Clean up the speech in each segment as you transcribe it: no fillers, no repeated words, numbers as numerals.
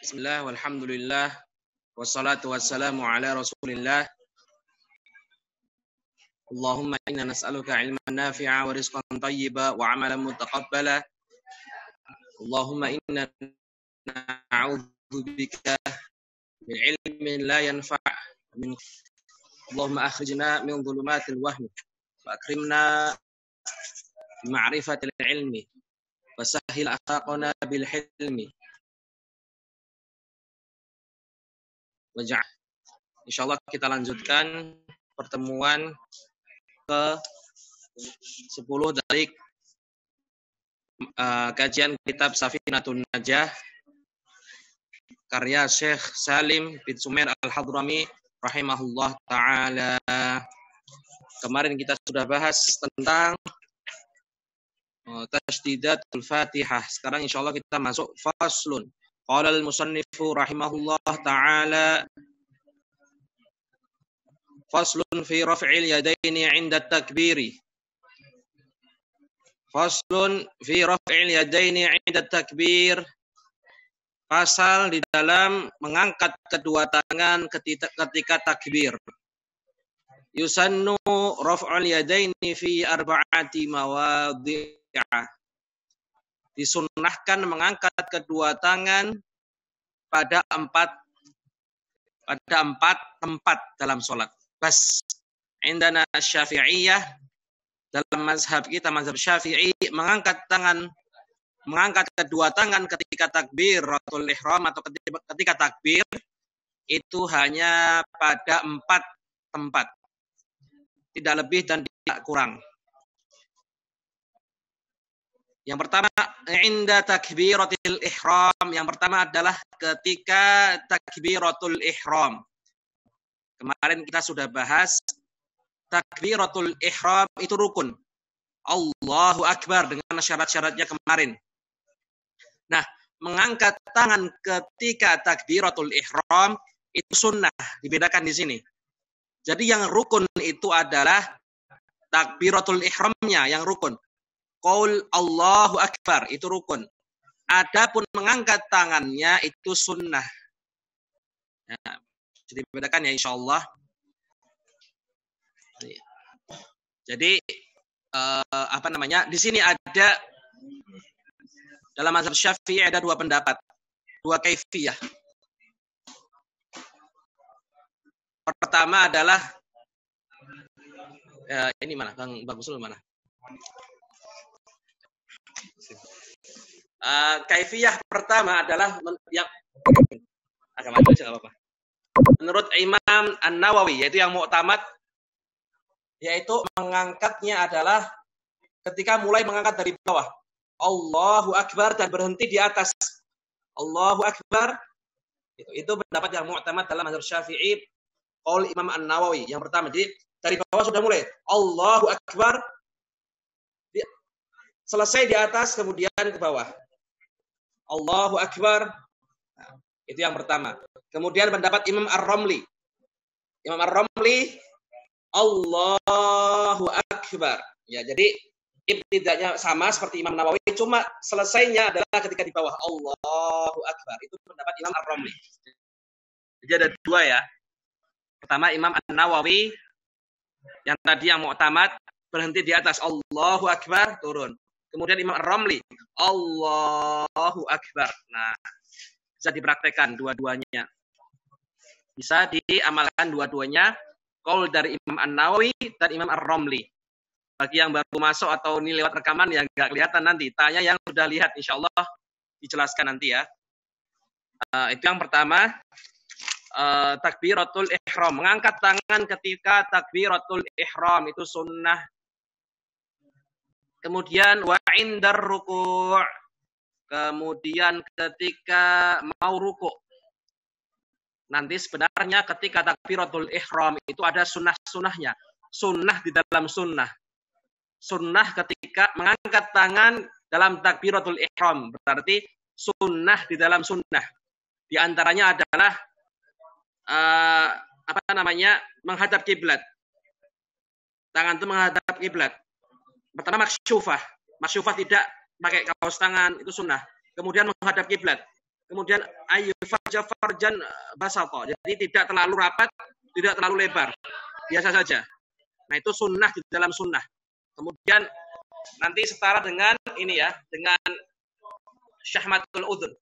Bismillah walhamdulillah wassalatu wassalamu ala Rasulillah. Allahumma inna nas'aluka ilman nafi'a wa rizqan thayyiba wa 'amalan mutaqabbala. Allahumma inna na'udzu bika min ilmin la yanfa' min Allahumma akhrijna min dhulumatil wahmi wa akrimna bi ma'rifatil ilmi wa sahhil akhaqana bil hilmi. Insyaallah kita lanjutkan pertemuan ke-10 dari kajian kitab Safinatun Najah karya Syekh Salim bin Sumair Al-Hadrami rahimahullah ta'ala. Kemarin kita sudah bahas tentang Tashdidatul Fatihah. Sekarang insyaallah kita masuk faslun. Qala al-musannifu rahimahullah ta'ala faslun fi raf'il yadaini 'inda at-takbiri. Faslun fi raf'il yadaini 'inda at-takbir. Pasal di dalam mengangkat kedua tangan ketika takbir. Yusannu raf'ul yadaini fi arba'ati mawadhi'a. Disunnahkan mengangkat kedua tangan pada empat tempat dalam sholat. Bas indana Syafi'iyah, dalam mazhab kita mazhab Syafi'i, mengangkat kedua tangan ketika takbiratul ihram atau ketika takbir itu hanya pada 4 tempat. Tidak lebih dan tidak kurang. Yang pertama, inda takbiratul ihram. Yang pertama adalah ketika takbiratul ihram. Kemarin kita sudah bahas takbiratul ihram itu rukun. Allahu Akbar dengan syarat-syaratnya kemarin. Nah, mengangkat tangan ketika takbiratul ihram itu sunnah, dibedakan di sini. Jadi yang rukun itu adalah takbiratul ihramnya yang rukun. Qaul Allahu Akbar itu rukun. Adapun mengangkat tangannya itu sunnah. Nah, jadi bedakan ya insyaallah. Jadi di sini ada dalam mazhab Syafi'i ada 2 pendapat, 2 kaifiyah. Pertama adalah ini mana? Bang Bagusul mana? Kaifiyah pertama adalah yang agak maju aja apa-apa. Menurut Imam An-Nawawi, yaitu yang mu'tamad, yaitu mengangkatnya adalah ketika mulai mengangkat dari bawah. Allahu Akbar dan berhenti di atas. Allahu Akbar. Itu pendapat yang mu'tamad dalam mazhab Syafi'i, qaul Imam An-Nawawi. Yang pertama, jadi dari bawah sudah mulai. Allahu Akbar. Selesai di atas, kemudian ke bawah. Allahu Akbar. Nah, itu yang pertama. Kemudian pendapat Imam Ar-Ramli. Imam Ar-Ramli, Allahu Akbar. Ya, jadi ibtidanya sama seperti Imam Nawawi, cuma selesainya adalah ketika di bawah. Allahu Akbar. Itu pendapat Imam Ar-Ramli. Jadi ada 2 ya. Pertama Imam An-Nawawi, yang tadi yang mu'tamad, berhenti di atas. Allahu Akbar, turun. Kemudian Imam Ar-Ramli, Allahu Akbar. Nah, bisa dipraktekkan dua-duanya. Bisa diamalkan dua-duanya. Qaul dari Imam An-Nawawi dan Imam Ar-Ramli. Bagi yang baru masuk atau ini lewat rekaman yang nggak kelihatan nanti, tanya yang sudah lihat, insyaallah dijelaskan nanti ya. Itu yang pertama, takbiratul ihram. Mengangkat tangan ketika takbiratul ihram itu sunnah. Kemudian wa indar ruku'. Kemudian ketika mau ruku'. Nanti sebenarnya ketika takbiratul ihram itu ada sunnah-sunnahnya. Sunnah di dalam sunnah. Sunnah ketika mengangkat tangan dalam takbiratul ihram. Berarti sunnah di dalam sunnah. Di antaranya adalah menghadap kiblat. Tangan itu menghadap kiblat. Pertama maksyufah. Masyufah tidak pakai kaos tangan, itu sunnah. Kemudian menghadap kiblat. Kemudian farjan basata. Jadi tidak terlalu rapat, tidak terlalu lebar. Biasa saja. Nah, itu sunnah di dalam sunnah. Kemudian nanti setara dengan ini ya, dengan syahmatul udhun.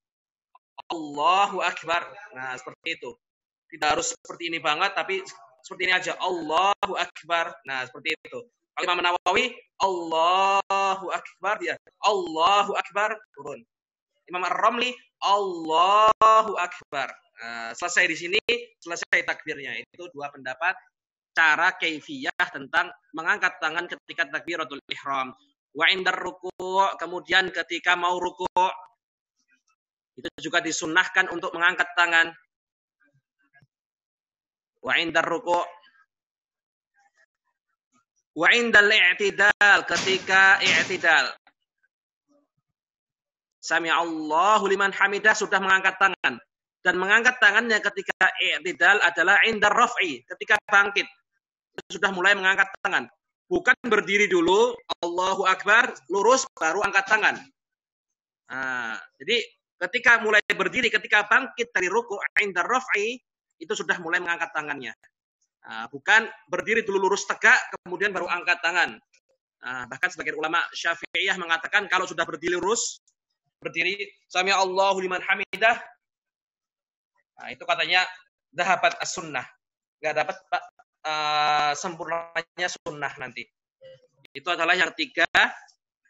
Allahu Akbar. Nah, seperti itu. Tidak harus seperti ini banget, tapi seperti ini aja. Allahu Akbar. Nah, seperti itu. Kalau Imam Nawawi, Allahu Akbar, dia Allahu Akbar, turun. Imam Ar-Ramli, Allahu Akbar. Nah, selesai di sini, selesai takbirnya. Itu dua pendapat cara kaifiyah tentang mengangkat tangan ketika takbiratul ihram. Wa indar ruku', kemudian ketika mau ruku' itu juga disunnahkan untuk mengangkat tangan. Wa indar ruku'. Wa indal i'tidal, ketika i'tidal. Sami'allahu liman hamidah, sudah mengangkat tangan. Dan mengangkat tangannya ketika i'tidal adalah indar raf'i, ketika bangkit. Sudah mulai mengangkat tangan. Bukan berdiri dulu, Allahu Akbar, lurus, baru angkat tangan. Nah, jadi ketika mulai berdiri, ketika bangkit dari ruku' indar raf'i, itu sudah mulai mengangkat tangannya. Nah, bukan berdiri dulu lurus tegak, kemudian baru angkat tangan. Nah, bahkan sebagian ulama Syafi'iyah mengatakan kalau sudah berdiri lurus, berdiri Sami'allahu liman hamidah, nah, itu katanya dhahabat as-sunnah. Nggak dapat sempurnanya sunnah nanti. Itu adalah yang tiga.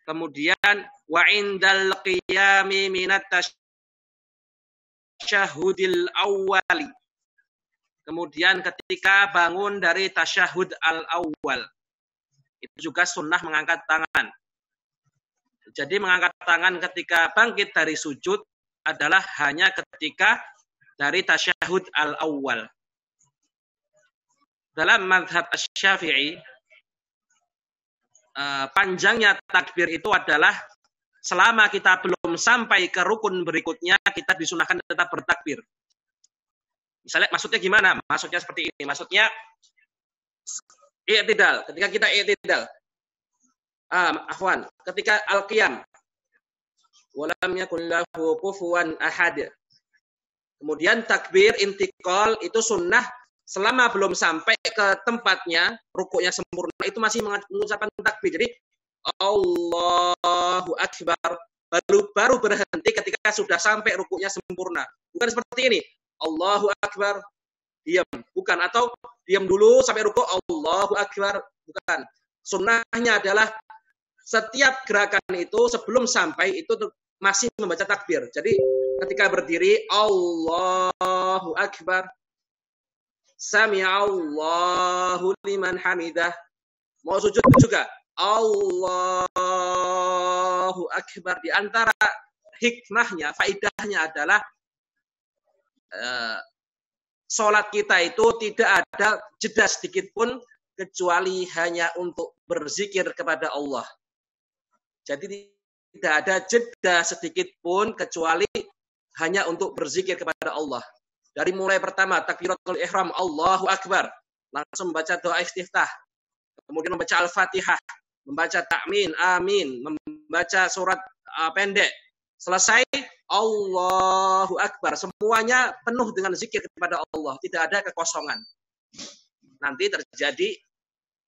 Kemudian wa indal qiyami minat tasyahudil awwali. Kemudian ketika bangun dari tasyahud al-awwal. Itu juga sunnah mengangkat tangan. Jadi mengangkat tangan ketika bangkit dari sujud adalah hanya ketika dari tasyahud al-awwal. Dalam mazhab Asy-Syafi'i, panjangnya takbir itu adalah selama kita belum sampai ke rukun berikutnya, kita disunahkan tetap bertakbir. Misalnya, maksudnya gimana? Maksudnya seperti ini. Maksudnya, i'tidal. Ketika kita i'tidal. Ketika al-qiyam. Walam yakul lahu kufuwan ahad. Kemudian takbir intiqal itu sunnah selama belum sampai ke tempatnya, rukuknya sempurna, itu masih mengucapkan takbir. Jadi, Allahu Akbar. Baru berhenti ketika sudah sampai rukuknya sempurna. Bukan seperti ini. Allahu Akbar. Diam. Bukan. Atau diam dulu sampai rukuk. Allahu Akbar. Bukan. Sunnahnya adalah setiap gerakan itu sebelum sampai itu masih membaca takbir. Jadi, ketika berdiri, Allahu Akbar. Sami'allahu liman hamidah. Mau sujud juga. Allahu Akbar. Di antara hikmahnya, faidahnya adalah sholat kita itu tidak ada jeda sedikit pun kecuali hanya untuk berzikir kepada Allah. Jadi tidak ada jeda sedikit pun kecuali hanya untuk berzikir kepada Allah. Dari mulai pertama takbiratul ihram Allahu Akbar, langsung membaca doa istiftah, kemudian membaca Al-Fatihah, membaca ta'min, amin, membaca surat pendek. Selesai Allahu Akbar, semuanya penuh dengan zikir kepada Allah, tidak ada kekosongan. Nanti terjadi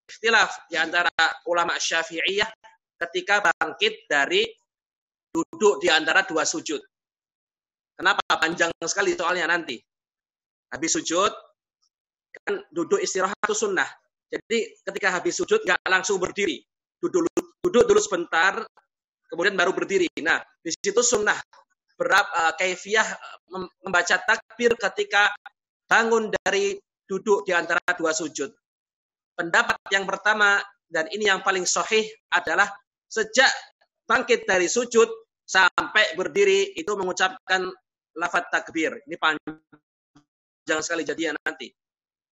ikhtilaf di antara ulama Syafi'iyah ketika bangkit dari duduk di antara dua sujud. Kenapa? Panjang sekali soalnya nanti. Habis sujud, kan duduk istirahat itu sunnah. Jadi ketika habis sujud nggak langsung berdiri. Duduk dulu sebentar, kemudian baru berdiri. Nah, di situ sunnah. Kaifiyah membaca takbir ketika bangun dari duduk di antara dua sujud. Pendapat yang pertama, dan ini yang paling sahih adalah sejak bangkit dari sujud sampai berdiri itu mengucapkan lafaz takbir. Ini panjang sekali jadinya nanti.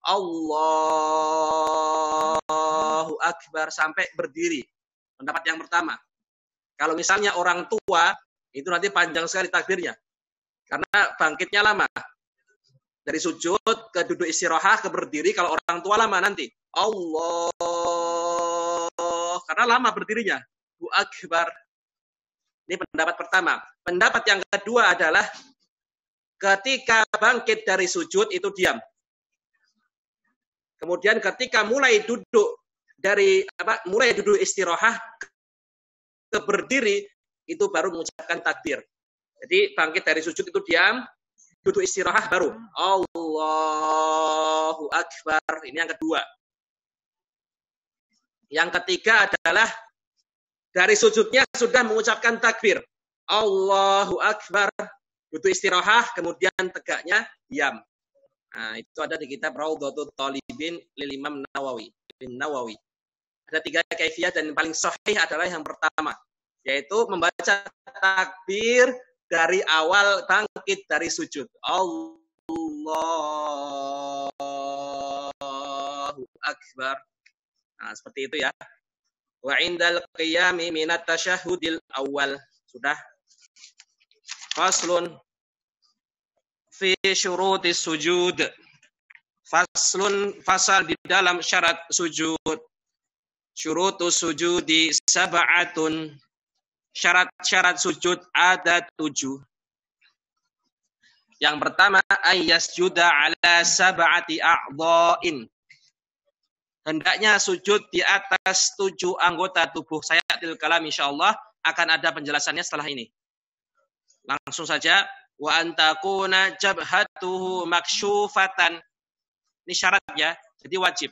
Allahu Akbar sampai berdiri. Pendapat yang pertama. Kalau misalnya orang tua, itu nanti panjang sekali takbirnya. Karena bangkitnya lama. Dari sujud ke duduk istirahat ke berdiri, kalau orang tua lama nanti. Allah. Karena lama berdirinya. akbar. Ini pendapat pertama. Pendapat yang kedua adalah ketika bangkit dari sujud itu diam. Kemudian ketika mulai duduk istirahat ke berdiri itu baru mengucapkan takbir. Jadi bangkit dari sujud itu diam, duduk istirahat baru Allahu akbar. Ini yang kedua. Yang ketiga adalah dari sujudnya sudah mengucapkan takbir. Allahu akbar, duduk istirahat, kemudian tegaknya diam. Nah, itu ada di kitab Raudhatul Thalibin lil Imam Nawawi. Ada 3 kaifiyah dan yang paling sahih adalah yang pertama, yaitu membaca takbir dari awal bangkit dari sujud. Allahu akbar. Nah, seperti itu ya. Wa indal qiyami minat tasyahudil awal. Sudah. Faslun fi syurutis sujud. Fasal di dalam syarat sujud. Syurutus sujudi sab'atun. Syarat-syarat sujud ada 7. Yang pertama, ayyasjuda ala sab'ati a'dha'in. Hendaknya sujud di atas 7 anggota tubuh. Sayatil kalam insyaallah akan ada penjelasannya setelah ini. Langsung saja, wa antakuna jabhatuhu maksyufatan. Ini syarat ya, jadi wajib.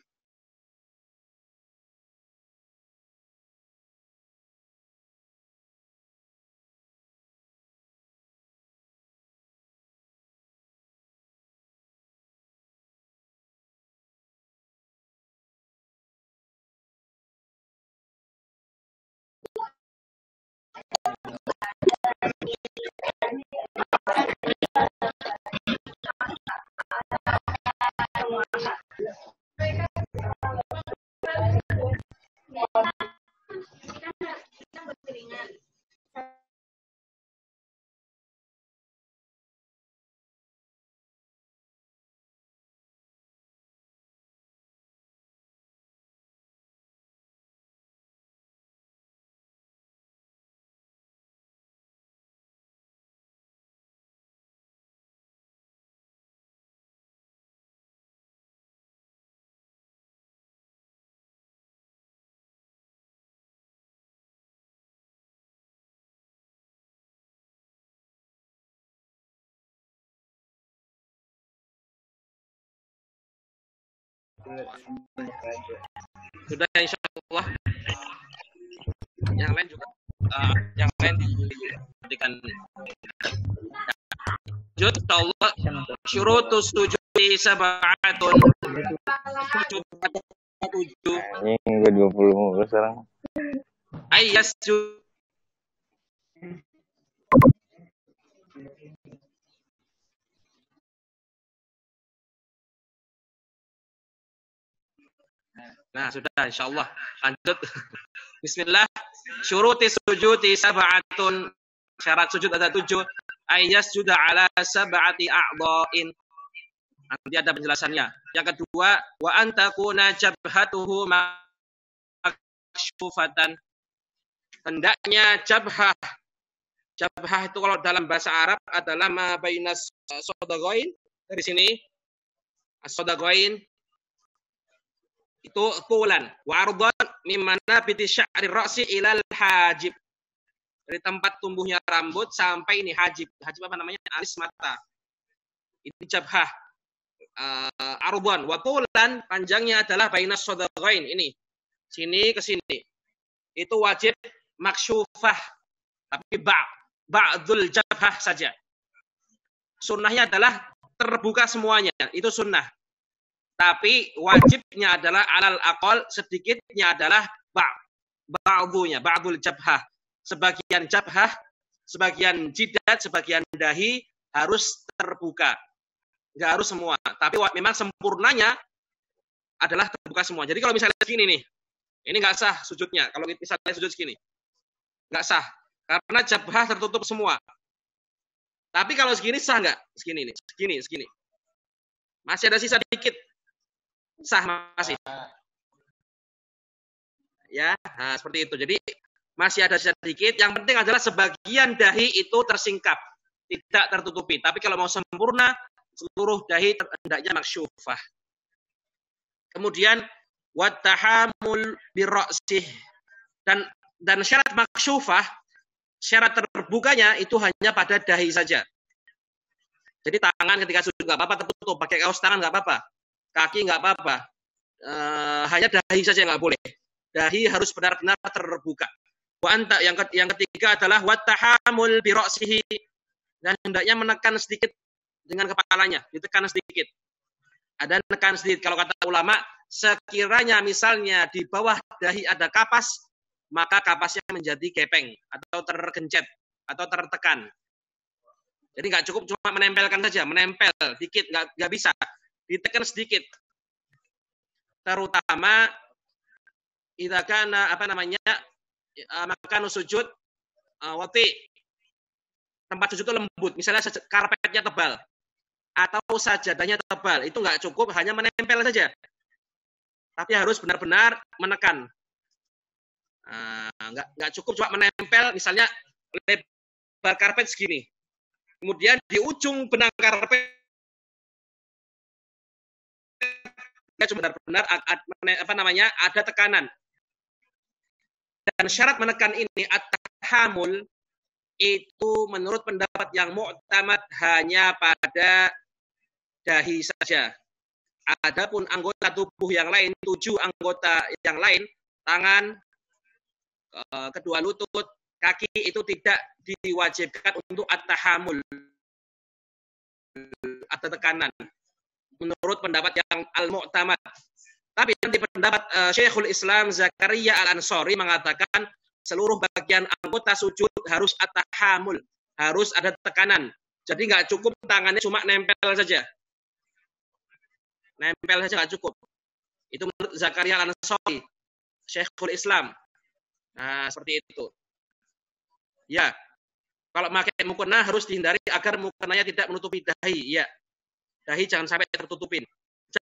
Sudah insyaallah. Yang lain juga yang lain diberikan. Sujud insyaallah syurutus sujudi sab'atun. Sujud ada 7. Ini 20 sekarang. Ayyasjud. Nah, sudah insyaallah. Lanjut. Bismillah. Syuruti sujudi sab'atun. Syarat sujud ada 7. Ayyasjuda ala sab'ati a'dha'in. Nanti ada penjelasannya. Yang kedua, wa antakuna jabhatuhu maksyufatan. Hendaknya jabhah. Jabhah itu kalau dalam bahasa Arab adalah ma bainas sodaqain. Dari sini as-sodaqain itu tulan wa ardan mimana biti sya'ri ra'si ilal hajib. Dari tempat tumbuhnya rambut sampai ini hajib. Hajib apa namanya? Alis mata. Ini jabhah. Ardan wa tulan panjangnya adalah bainas sodaqain ini. Sini ke sini. Itu wajib maksyufah. Tapi ba'dul jabhah saja. Sunnahnya adalah terbuka semuanya. Itu sunnah. Tapi wajibnya adalah alal aqal, sedikitnya adalah ba'dunya, ba'dul jabhah. Sebagian jabhah, sebagian jidat, sebagian dahi harus terbuka. Enggak harus semua. Tapi memang sempurnanya adalah terbuka semua. Jadi kalau misalnya segini nih, ini enggak sah sujudnya. Kalau misalnya sujud segini, enggak sah. Karena jabhah tertutup semua. Tapi kalau segini sah enggak? Segini nih, segini. Masih ada sisa dikit. Sah masih. Ya, nah, seperti itu. Jadi masih ada sedikit. Yang penting adalah sebagian dahi itu tersingkap, tidak tertutupi. Tapi kalau mau sempurna, seluruh dahi hendaknya maksyufah. Kemudian wattahamul birra'sih, dan syarat maksyufah, syarat terbukanya itu hanya pada dahi saja. Jadi tangan ketika sujud nggak apa-apa tertutup, pakai kaos tangan nggak apa-apa, kaki nggak apa-apa, hanya dahi saja nggak boleh. Dahi harus benar-benar terbuka. Yang ketiga adalah wattahamul birra'sihi, dan hendaknya menekan sedikit dengan kepalanya, ditekan sedikit. Ada menekan sedikit. Kalau kata ulama, sekiranya misalnya di bawah dahi ada kapas, maka kapasnya menjadi gepeng atau tergencet atau tertekan. Jadi nggak cukup cuma menempelkan saja, menempel dikit, nggak bisa, ditekan sedikit. Terutama idakana makan sujud wati, tempat sujud itu lembut, misalnya karpetnya tebal atau sajadahnya tebal, itu nggak cukup hanya menempel saja, tapi harus benar-benar menekan. Nggak cukup cuma menempel, misalnya lebar karpet segini. Kemudian di ujung benang karpet cuma benar-benar ada tekanan. Dan syarat menekan ini at-tahamul itu menurut pendapat yang mu'tamad hanya pada dahi saja. Adapun anggota tubuh yang lain, 7 anggota yang lain, tangan, kedua lutut, kaki itu tidak diwajibkan untuk at-tahamul atau tekanan menurut pendapat yang al-mu'tamad. Tapi nanti pendapat Syekhul Islam Zakaria Al-Ansari mengatakan seluruh bagian anggota sujud harus at-tahamul, harus ada tekanan. Jadi nggak cukup tangannya cuma nempel saja. Nempel saja nggak cukup. Itu menurut Zakaria Al-Ansari, Syekhul Islam. Nah, seperti itu. Ya, kalau pakai mukena harus dihindari agar mukenanya tidak menutupi dahi. Ya, dahi jangan sampai tertutupin.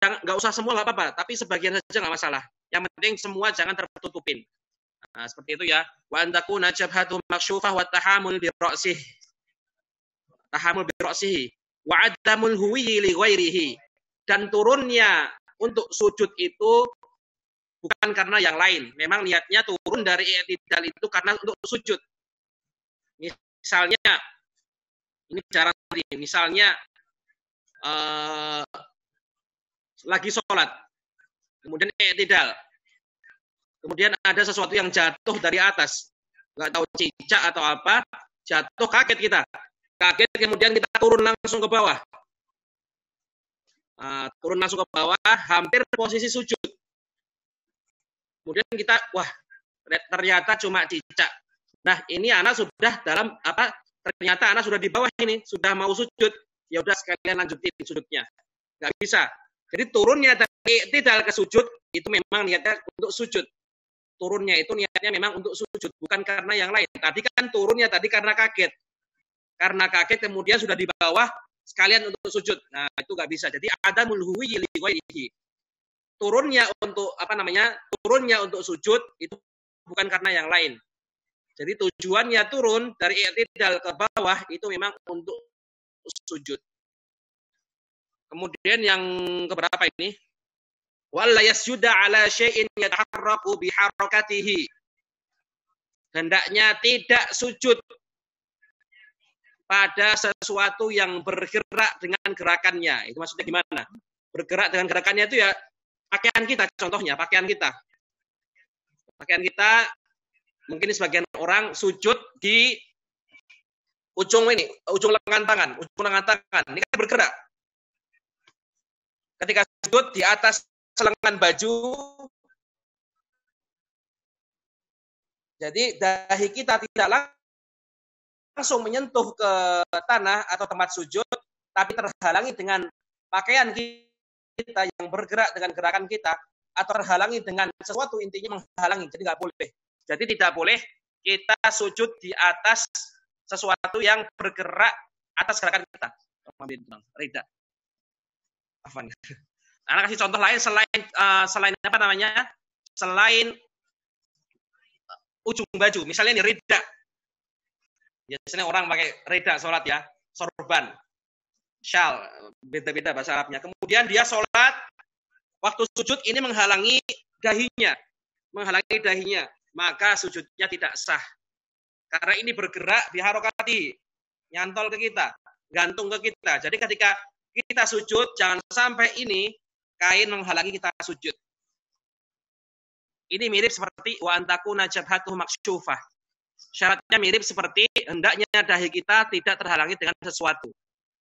Nggak usah semua nggak apa-apa, tapi sebagian saja nggak masalah. Yang penting semua jangan tertutupin. Nah, seperti itu ya. Wa antakuna jabhatu maksyufah wa tahamul bi ra'sih. Tahamul bi ra'sihi wa adamul huwi li ghairihi. Dan turunnya untuk sujud itu bukan karena yang lain. Memang niatnya turun dari i'tidal itu karena untuk sujud. Misalnya, ini cara misalnya lagi sholat, kemudian i'tidal, kemudian ada sesuatu yang jatuh dari atas, nggak tahu cicak atau apa, jatuh, kaget kita, kemudian kita turun langsung ke bawah, hampir posisi sujud, kemudian kita, wah, ternyata cuma cicak. Nah, ini anak sudah ternyata anak sudah di bawah ini, sudah mau sujud, ya udah sekalian lanjutin sujudnya. Nggak bisa. Jadi turunnya dari i'tidal ke sujud itu memang niatnya untuk sujud. Turunnya itu niatnya memang untuk sujud, bukan karena yang lain. Tadi kan turunnya karena kaget. Karena kaget kemudian sudah di bawah sekalian untuk sujud. Nah, itu nggak bisa. Jadi ada mulhuwi li ghairihi. Turunnya untuk sujud itu bukan karena yang lain. Jadi tujuannya turun dari i'tidal ke bawah itu memang untuk sujud. Kemudian yang keberapa ini? Walla yasjuda ala syai'in yataharraku biharakatihi. Hendaknya tidak sujud pada sesuatu yang bergerak dengan gerakannya. Itu maksudnya gimana? Bergerak dengan gerakannya itu ya pakaian kita, contohnya pakaian kita. Pakaian kita, mungkin sebagian orang sujud di ujung lengan tangan. Ini kan bergerak. Ketika sujud di atas lengan baju, jadi dahi kita tidak langsung menyentuh ke tanah atau tempat sujud, tapi terhalangi dengan pakaian kita yang bergerak dengan gerakan kita, atau terhalangi dengan sesuatu, intinya menghalangi. Jadi nggak boleh. Jadi tidak boleh kita sujud di atas sesuatu yang bergerak atas gerakan kita. Rida. Afan. Anak kasih contoh lain selain selain ujung baju. Misalnya ini rida. Biasanya orang pakai rida sholat ya, sorban, syal, beda-beda bahasa Arabnya. Kemudian dia sholat, waktu sujud ini menghalangi dahinya, maka sujudnya tidak sah. Karena ini bergerak di harokati, nyantol ke kita, gantung ke kita. Jadi ketika kita sujud, jangan sampai ini kain menghalangi kita sujud. Ini mirip seperti wa antakuna jabhatuhu maksyufah. Syaratnya mirip seperti hendaknya dahi kita tidak terhalangi dengan sesuatu.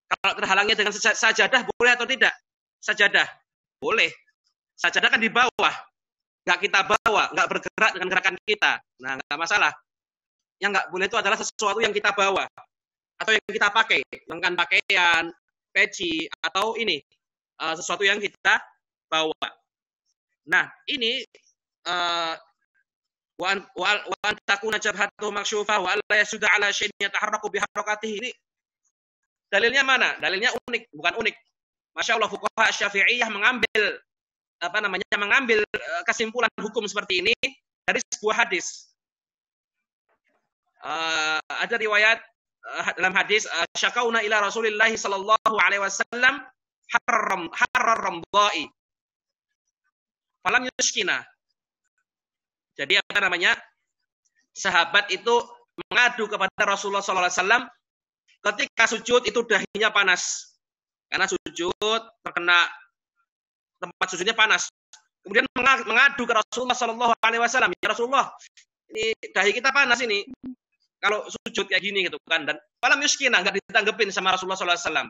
Kalau terhalangi dengan sajadah boleh atau tidak? Sajadah boleh. Sajadah kan di bawah, nggak kita bawa, nggak bergerak dengan gerakan kita. Nah, nggak masalah. Yang nggak boleh itu adalah sesuatu yang kita bawa atau yang kita pakai, lengan pakaian, peci atau ini sesuatu yang kita bawa. Nah, ini wa an takuna jabhatuhu maksyufah wa alla yasuda ala syai'in yataharraku bi harakatihi. Ini dalilnya mana? Dalilnya unik, bukan unik. Masya Allah, fuqaha Syafi'iyah mengambil kesimpulan hukum seperti ini dari sebuah hadis. Ada riwayat dalam hadis syakauna ila Rasulillah sallallahu alaihi wasallam harrar ramdai falam yuskina. Jadi sahabat itu mengadu kepada Rasulullah sallallahu alaihi wasallam ketika sujud itu dahinya panas. Karena sujud terkena tempat sujudnya panas. Kemudian mengadu ke Rasulullah sallallahu alaihi wasallam, "Ya Rasulullah, ini dahi kita panas ini. Kalau sujud kayak gini gitu kan." Dan falam yuskina, enggak ditanggepin sama Rasulullah sallallahu alaihi wasallam.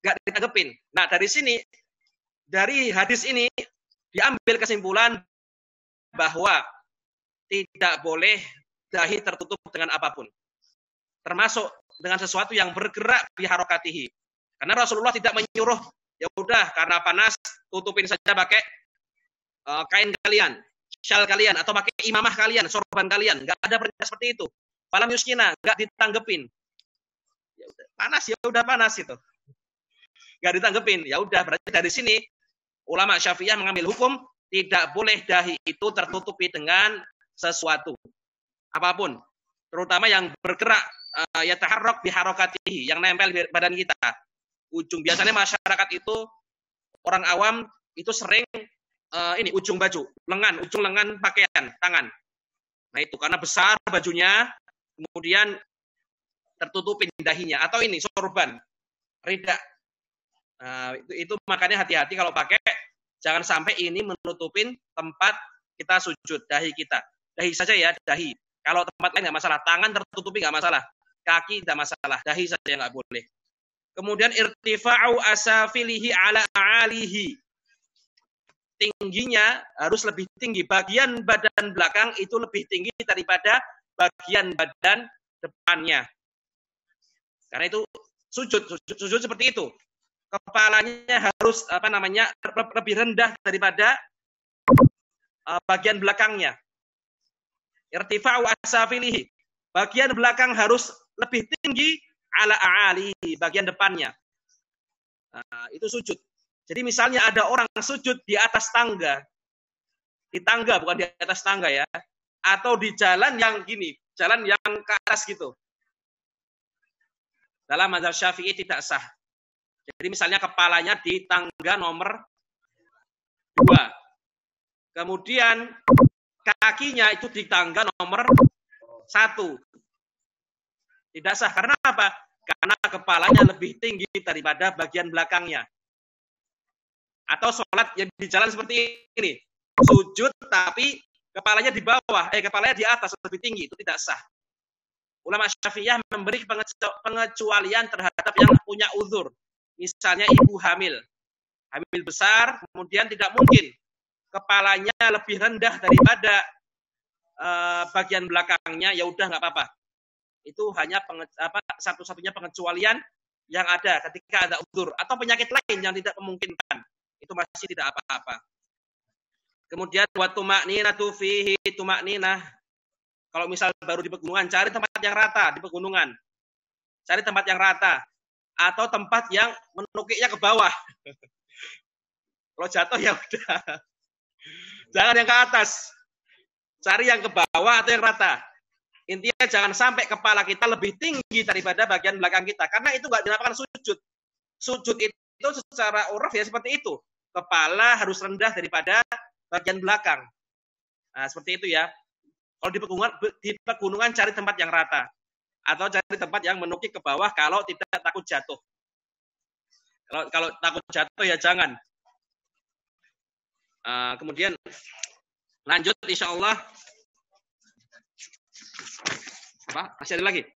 Enggak ditanggepin. Nah, dari sini dari hadis ini diambil kesimpulan bahwa tidak boleh dahi tertutup dengan apapun. Termasuk dengan sesuatu yang bergerak bi harokatihi. Karena Rasulullah tidak menyuruh, ya udah karena panas tutupin saja pakai kain kalian, syal kalian atau pakai imamah kalian, sorban kalian. Enggak ada perintah seperti itu. Falam yuskina, enggak ditanggepin. Ya udah, panas ya udah panas itu. Enggak ditanggepin. Ya udah, berarti dari sini ulama Syafi'iyah mengambil hukum tidak boleh dahi itu tertutupi dengan sesuatu apapun, terutama yang bergerak yataharrak biharokatihi, yang nempel di badan kita. Ujung biasanya masyarakat itu orang awam itu sering ini ujung baju, ujung lengan pakaian, tangan. Nah, itu karena besar bajunya, kemudian tertutupin dahinya atau ini sorban, rida. Nah, itu makanya hati-hati kalau pakai. Jangan sampai ini menutupin tempat kita sujud, dahi kita. Dahi saja ya, dahi. Kalau tempat lain nggak masalah. Tangan tertutupi nggak masalah. Kaki nggak masalah. Dahi saja nggak boleh. Kemudian irtifa'u asafilihi ala alihi. Tingginya harus lebih tinggi. Bagian badan belakang itu lebih tinggi daripada bagian badan depannya. Karena itu sujud seperti itu. Kepalanya harus lebih rendah daripada bagian belakangnya. Irtifa'u asafilihi. Bagian belakang harus lebih tinggi ala a'alihi, bagian depannya. Nah, itu sujud. Jadi misalnya ada orang sujud di atas tangga. Di tangga, bukan di atas tangga ya. Atau di jalan yang gini, jalan yang ke atas gitu. Dalam mazhab Syafi'i tidak sah. Jadi misalnya kepalanya di tangga nomor 2. Kemudian kakinya itu di tangga nomor 1. Tidak sah. Karena apa? Karena kepalanya lebih tinggi daripada bagian belakangnya. Atau sholat yang di jalan seperti ini. Sujud tapi kepalanya di bawah, kepalanya di atas lebih tinggi. Itu tidak sah. Ulama Syafi'iyah memberi pengecualian terhadap yang punya uzur. Misalnya ibu hamil besar, kemudian tidak mungkin kepalanya lebih rendah daripada bagian belakangnya, ya udah nggak apa-apa. Itu hanya satu-satunya pengecualian yang ada ketika ada uzur atau penyakit lain yang tidak memungkinkan. Itu masih tidak apa-apa. Kemudian wa tuma'ninatu fihi tuma'ninah. Kalau misal baru di pegunungan, cari tempat yang rata di pegunungan. Cari tempat yang rata. Atau tempat yang menukiknya ke bawah. Kalau jatuh ya udah. Jangan yang ke atas. Cari yang ke bawah atau yang rata. Intinya jangan sampai kepala kita lebih tinggi daripada bagian belakang kita. Karena itu nggak dinamakan sujud. Sujud itu secara uruf ya seperti itu. Kepala harus rendah daripada bagian belakang. Nah, seperti itu ya. Kalau di pegunungan cari tempat yang rata. Atau cari tempat yang menukik ke bawah kalau tidak takut jatuh. Kalau takut jatuh ya jangan. Kemudian lanjut insya Allah. Masih ada lagi.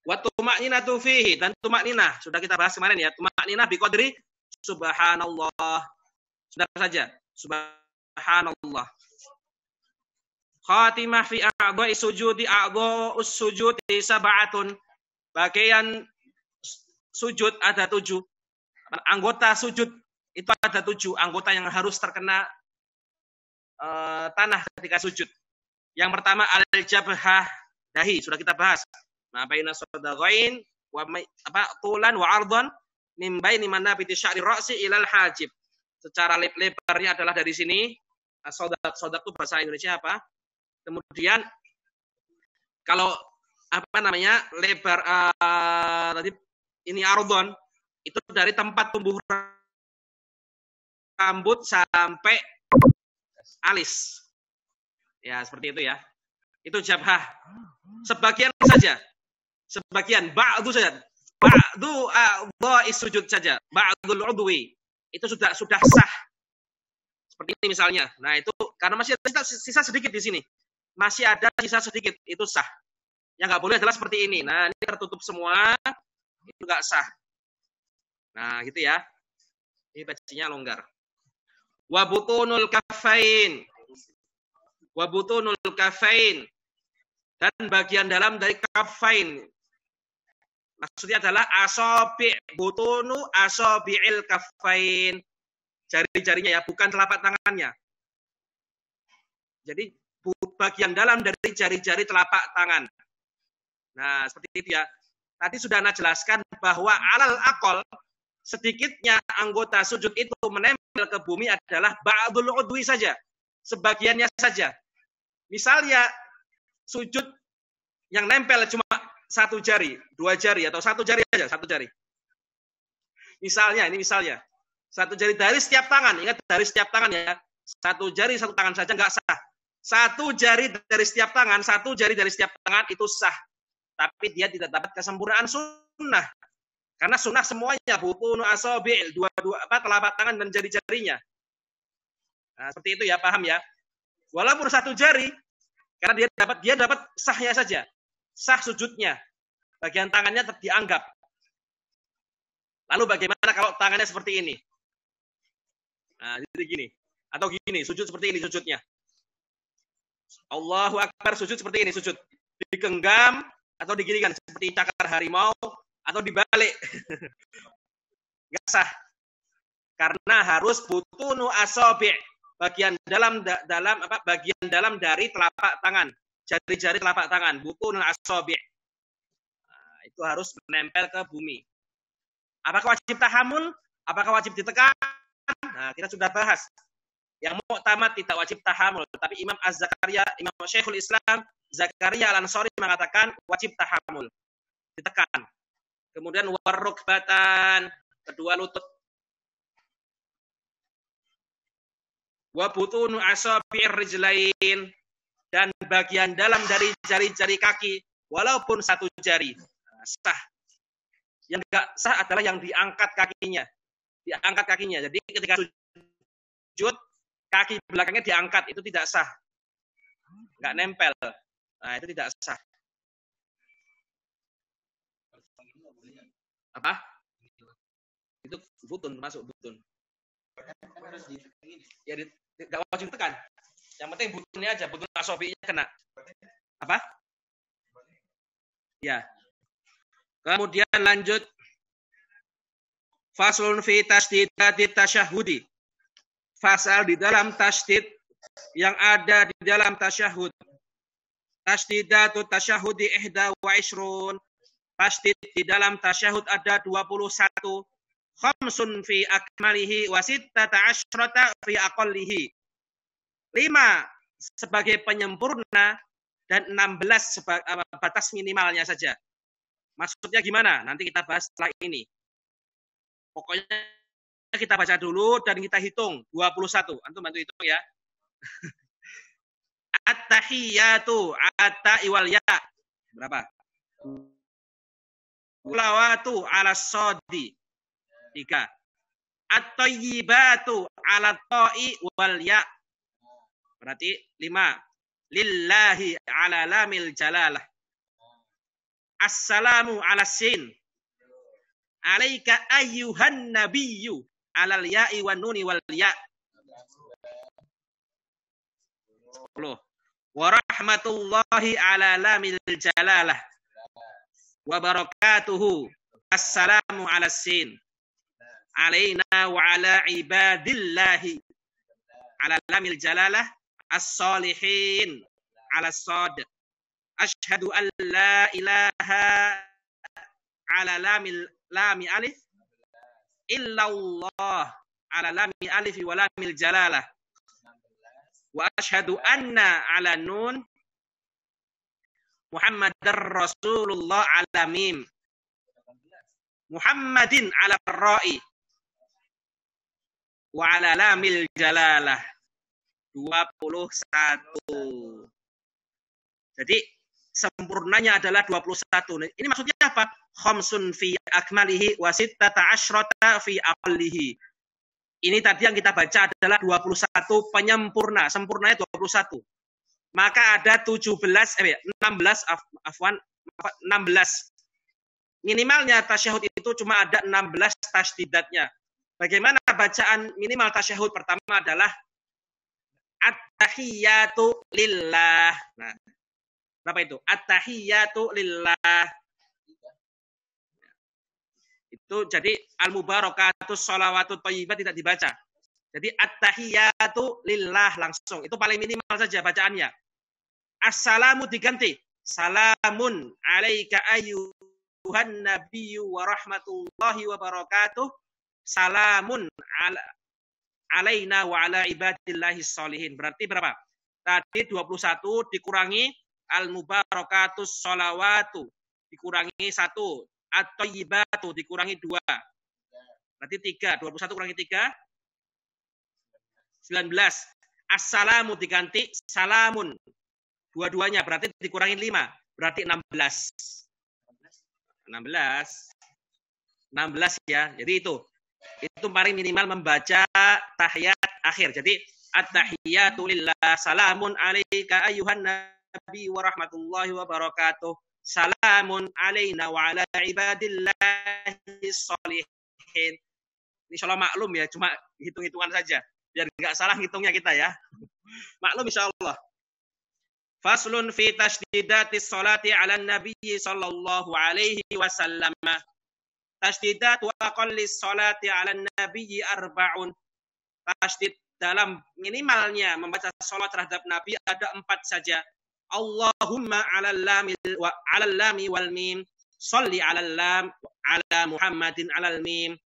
Wa tuma'ninatu fihi, dan tuma'ninah sudah kita bahas kemarin ya. Tuma'ninah biqadri subhanallah. Sudah saja. Subhanallah. Khatimah fi a'dha'i sujudi a'dha'us sujudi sab'atun. Bagian sujud ada 7. Anggota sujud itu ada 7 anggota yang harus terkena tanah ketika sujud. Yang pertama al-jabhah, dahi, sudah kita bahas. Nah, baina sadaqain wa tulan wa ardan min baini manabiti sya'ri ra'si ilal hajib. Secara lebarnya adalah dari sini. Sadaq itu bahasa Indonesia apa? Kemudian kalau lebar tadi ini ardon itu dari tempat tumbuh rambut sampai alis. Ya, seperti itu ya. Itu jabhah. Sebagian saja. Sebagian, ba'du saja. Ba'du a'dha'is sujud saja. Ba'dul udwi. Itu sudah sah. Seperti ini misalnya. Nah, itu karena masih ada sisa sedikit di sini. Masih ada sisa sedikit, itu sah. Yang nggak boleh adalah seperti ini. Nah, ini tertutup semua, itu nggak sah. Nah, gitu ya. Ini bajunya longgar. Wa butunul kafain. Wa butunul kafain. Dan bagian dalam dari kafain. Maksudnya adalah asabi' butunu asabi'il kafain. Jari-jarinya ya, bukan telapak tangannya. Jadi bagian dalam dari jari-jari telapak tangan. Nah, seperti itu ya. Tadi sudah Anda jelaskan bahwa alal aqal sedikitnya anggota sujud itu menempel ke bumi adalah ba'dul udwi saja. Sebagiannya saja. Misalnya sujud yang nempel cuma 1 jari, 2 jari atau 1 jari aja, 1 jari. Misalnya, ini misalnya. 1 jari dari setiap tangan, ingat dari setiap tangan ya. 1 jari 1 tangan saja nggak sah. 1 jari dari setiap tangan, 1 jari dari setiap tangan itu sah. Tapi dia tidak dapat kesempurnaan sunnah. Karena sunnah semuanya butunu asabi', telapak tangan dan jari-jarinya. Nah, seperti itu ya, paham ya? Walaupun 1 jari, karena dia dapat sahnya saja. Sah sujudnya. Bagian tangannya dianggap. Lalu bagaimana kalau tangannya seperti ini? Nah, jadi gini. Atau gini, sujud seperti ini sujudnya. Allahu Akbar, sujud seperti ini, sujud. Digenggam atau diginikan seperti cakar harimau atau dibalik. Nggak sah. Karena harus butunu asabi', bagian dalam bagian dalam dari telapak tangan, jari-jari telapak tangan, butunu asabi'. Nah, itu harus menempel ke bumi. Apakah wajib tahammul? Apakah wajib ditekan? Nah, kita sudah bahas. Yang mu'tamad tidak wajib tahammul, tapi Imam Az-Zakaria, Imam Syekhul Islam Zakaria Al-Ansari mengatakan wajib tahammul, ditekan. Kemudian warrukbatan, kedua lutut. Wa butunu asabi'ir rijlain, dan bagian dalam dari jari-jari kaki walaupun 1 jari. Sah. Yang enggak sah adalah yang diangkat kakinya. Diangkat kakinya. Jadi ketika sujud kaki belakangnya diangkat, itu tidak sah. Enggak nempel. Nah, itu tidak sah. Apa? Itu butun, masuk butun. Ya, tidak wajib tekan. Yang penting butunnya aja, butun asobinya kena. Apa? Ya. Kemudian lanjut. Faslun fi tasdidati tasyahudi. Fasal di dalam tasdid yang ada di dalam tasyahud. Tasdidatu tasyahudi ihda wa ishrun. Tasdid di dalam tasyahud ada 21. Khamsun fi akmalihi wa sittata asyrata fi aqallihi. 5 sebagai penyempurna dan 16 sebagai batas minimalnya saja. Maksudnya gimana? Nanti kita bahas setelah ini. Pokoknya kita baca dulu dan kita hitung 21. Antum bantu hitung ya. At-tahiyatu at-ta'i wal ya. Berapa? Ulawatu ala sodi. 3. At-tayyibatu ala ta'i wal ya. Berarti 5. Lillahi ala lamil jalalah. Assalamu ala sin. Alaika ayyuhan nabiyyu alal ya'i wan nuni wal ya. 10. Wa rahmatullahi ala lamil jalalah. Wa barakatuhu. Assalamu ala sin. Alaina wa ala ibadillahi. Ala lamil jalalah. As-salihin. Ala sad. Ashhadu an la ilaha ala lami alif illallah ala lami alif wa lamil jalalah. Wa ashhadu anna ala nun Muhammadar Rasulullah ala mim. Muhammadin ala ra'i wa ala lamil jalalah. 21. Jadi sempurnanya adalah 21. Ini maksudnya apa? Khamsun fi akmalihi wa sittata asyrata fi aqallihi. Ini tadi yang kita baca adalah 21 penyempurna. Sempurnanya 21. Maka ada 16. Minimalnya tasyahud itu cuma ada 16 tasdidatnya. Bagaimana bacaan minimal tasyahud? Pertama adalah at-tahiyatu lillah. Nah, berapa itu? At-tahiyatu lillah. Itu jadi al-mubarakatus sholawatut thayyibah tidak dibaca. Jadi at-tahiyatu lillah langsung. Itu paling minimal saja bacaannya. Assalamu diganti. Salamun alaika ayyuhan nabiyyu wa rahmatullahi wa barakatuh. Salamun alaina wa ala ibadillahi sholihin. Berarti berapa? Tadi 21 dikurangi al-mubarakatus sholawatu. Dikurangi 1. At-thayyibatu dikurangi 2. Berarti 3. 21 kurangi 3. 19. Assalamu diganti salamun. Dua-duanya berarti dikurangi 5. Berarti 16. 16 ya. Jadi itu paling minimal membaca tahiyat akhir. Jadi at-tahiyatu lillah salamun alaika ayyuhan nabi wa rahmatullahi wa barakatuh. Salamun alaina wa ala ibadillahi sholihin. Ini insyaallah maklum ya, cuma hitung-hitungan saja. Biar enggak salah hitungnya kita ya. Maklum insyaallah. Faslun fi tasdidatis sholati ala nabi sallallahu alaihi wasallam. Tasdidat wa aqallis sholati ala nabi arba'un. Tasdid dalam minimalnya membaca salat terhadap nabi ada 4 saja. Allahumma 'alal lami wal mim, sholli 'alal lam ala Muhammadin 'alal mim.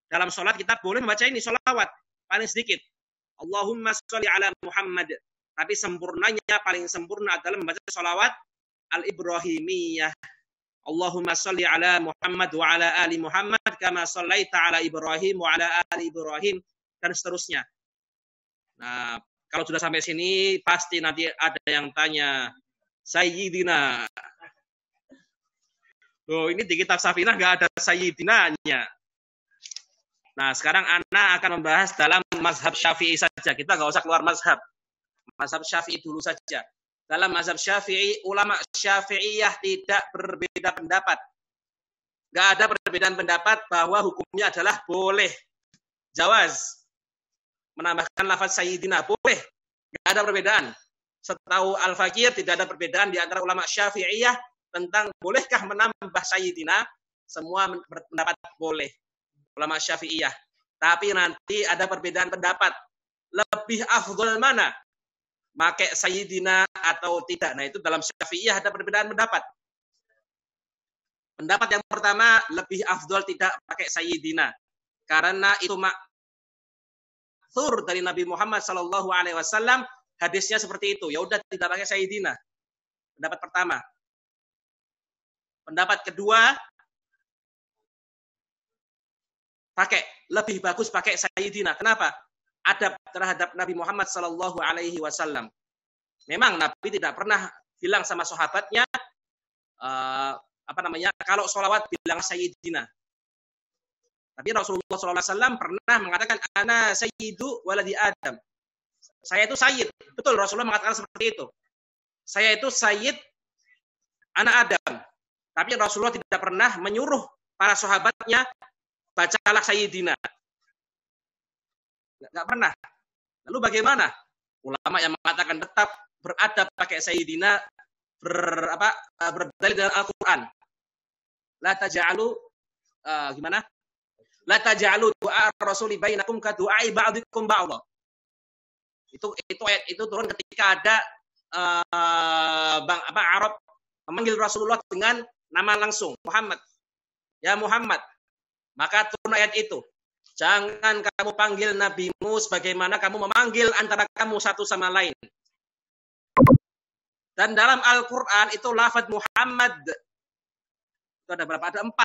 Dalam salat kita boleh membaca ini sholawat paling sedikit. Allahumma sholli 'ala Muhammad. Tapi sempurnanya paling sempurna adalah membaca sholawat al-Ibrahimiyah. Allahumma sholli 'ala Muhammad wa 'ala ali Muhammad kama shallaita 'ala Ibrahim wa 'ala ali Ibrahim dan seterusnya. Nah, kalau sudah sampai sini pasti nanti ada yang tanya, Sayyidina. Loh, ini di kitab Safinah nggak ada Sayyidinanya. Nah, sekarang Ana akan membahas dalam mazhab Syafi'i saja. Kita nggak usah keluar mazhab. Mazhab Syafi'i dulu saja. Dalam mazhab Syafi'i, ulama Syafi'iyah tidak berbeda pendapat. Nggak ada perbedaan pendapat bahwa hukumnya adalah boleh. Jawaz. Menambahkan lafaz Sayyidina. Boleh. Nggak ada perbedaan. Setahu Al-Fakir tidak ada perbedaan di antara ulama Syafi'iyah tentang bolehkah menambah Sayyidina. Semua berpendapat boleh. Ulama Syafi'iyah. Tapi nanti ada perbedaan pendapat. Lebih afdol mana? Pakai Sayyidina atau tidak. Nah, itu dalam Syafi'iyah ada perbedaan pendapat. Pendapat yang pertama, lebih afdol tidak pakai Sayyidina. Karena itu maksur dari Nabi Muhammad SAW hadisnya seperti itu, ya udah tidak pakai Sayyidina. Pendapat pertama. Pendapat kedua, pakai, lebih bagus pakai Sayyidina. Kenapa? Adab terhadap Nabi Muhammad sallallahu alaihi wasallam. Memang Nabi tidak pernah bilang sama sahabatnya kalau sholawat bilang Sayyidina. Tapi Rasulullah sallallahu alaihi wasallam pernah mengatakan ana sayyidu waladi Adam. Saya itu sayyid. Betul, Rasulullah mengatakan seperti itu. Saya itu sayyid anak Adam. Tapi Rasulullah tidak pernah menyuruh para sahabatnya bacalah Sayyidina. Enggak pernah. Lalu bagaimana? Ulama yang mengatakan tetap beradab pakai Sayyidina berdalil dengan Al-Qur'an. La taj'alu gimana? La taj'alu du'a rasuli bainakum ka du'ai ba'dikum ba'dha. Itu ayat itu turun ketika ada Arab memanggil Rasulullah dengan nama langsung, Muhammad. Ya Muhammad. Maka turun ayat itu. Jangan kamu panggil nabimu sebagaimana kamu memanggil antara kamu satu sama lain. Dan dalam Al-Quran itu lafaz Muhammad. Itu ada berapa? Ada 4.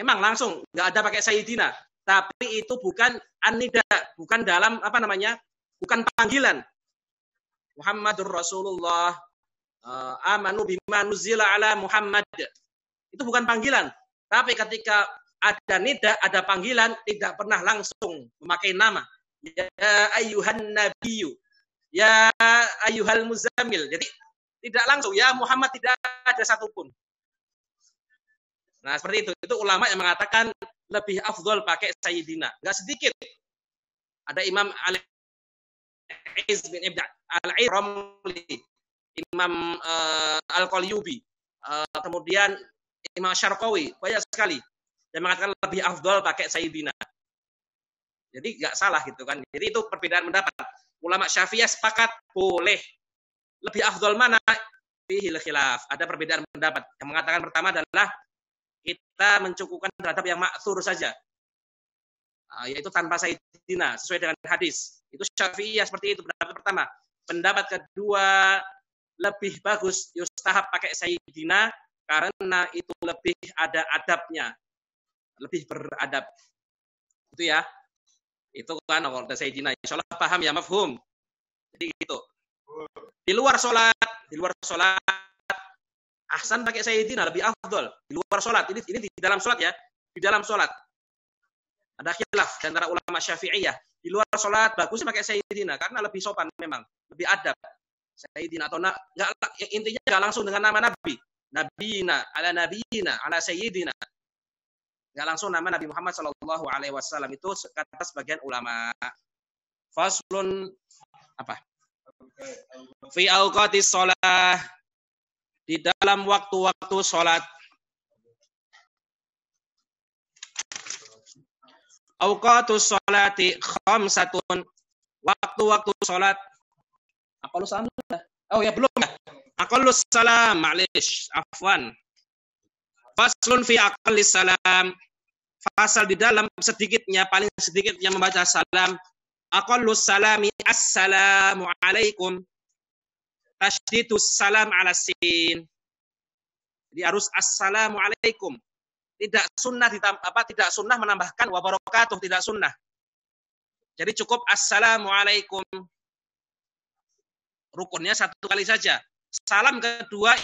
Memang langsung. Nggak ada pakai Sayyidina. Tapi itu bukan an-nida. Bukan dalam, bukan panggilan. Muhammadur Rasulullah. Amanu bima nuzila ala Muhammad. Itu bukan panggilan. Tapi ketika ada nida, ada panggilan, tidak pernah langsung memakai nama. Ya ayyuhan nabiyyu. Ya ayyuhal muzammil. Jadi tidak langsung. Ya Muhammad, tidak ada satupun. Nah seperti itu. Itu ulama yang mengatakan lebih afdol pakai Sayyidina. Enggak sedikit. Ada Imam Al-Iz bin Al-Ramli. Imam Al-Qalyubi. Kemudian Imam Syarqawi. Banyak sekali. Yang mengatakan lebih afdol pakai Sayyidina. Jadi nggak salah gitu kan. Jadi itu perbedaan pendapat. Ulama Syafi'iyah sepakat boleh. Lebih afdol mana? Fihil khilaf. Ada perbedaan pendapat. Yang mengatakan pertama adalah kita mencukupkan terhadap yang ma'thur saja. Yaitu tanpa Sayyidina. Sesuai dengan hadis. Itu Syafi'iyah seperti itu. Pendapat pertama. Pendapat kedua, lebih bagus yustahab pakai Sayyidina. Karena itu lebih ada adabnya. Lebih beradab. Itu ya. Itu kan kalau Sayyidina. Insyaallah paham ya, mafhum. Jadi gitu. Di luar sholat ahsan pakai Sayyidina lebih afdol. Di luar sholat. Ini di dalam sholat ya. Di dalam sholat. Ada khilaf di antara ulama Syafi'iyah. Di luar sholat bagusnya pakai Sayyidina karena lebih sopan memang, lebih adab. Sayyidina atau intinya enggak langsung dengan nama Nabi. Nabiyina, ala Sayyidina. Enggak langsung nama Nabi Muhammad sallallahu alaihi wasallam. Itu kata sebagian ulama. Faslun apa? Fi awqatis shalah. Di dalam waktu-waktu salat. Awqatus sholati khamsatun. Waktu-waktu salat. Aqallus salam. Oh ya belum ya. Aqallus salam, ma'lish, afwan. Faslun fi aqallis salam. Fasal di dalam sedikitnya, paling sedikitnya membaca salam. Aqallus salami assalamu alaikum. Tasydidus salam ala sin. Jadi harus assalamu alaikum. Tidak sunnah tidak sunnah menambahkan wa barakatuh, tidak sunnah. Jadi cukup assalamu alaikum. Rukunnya satu kali saja. Salam kedua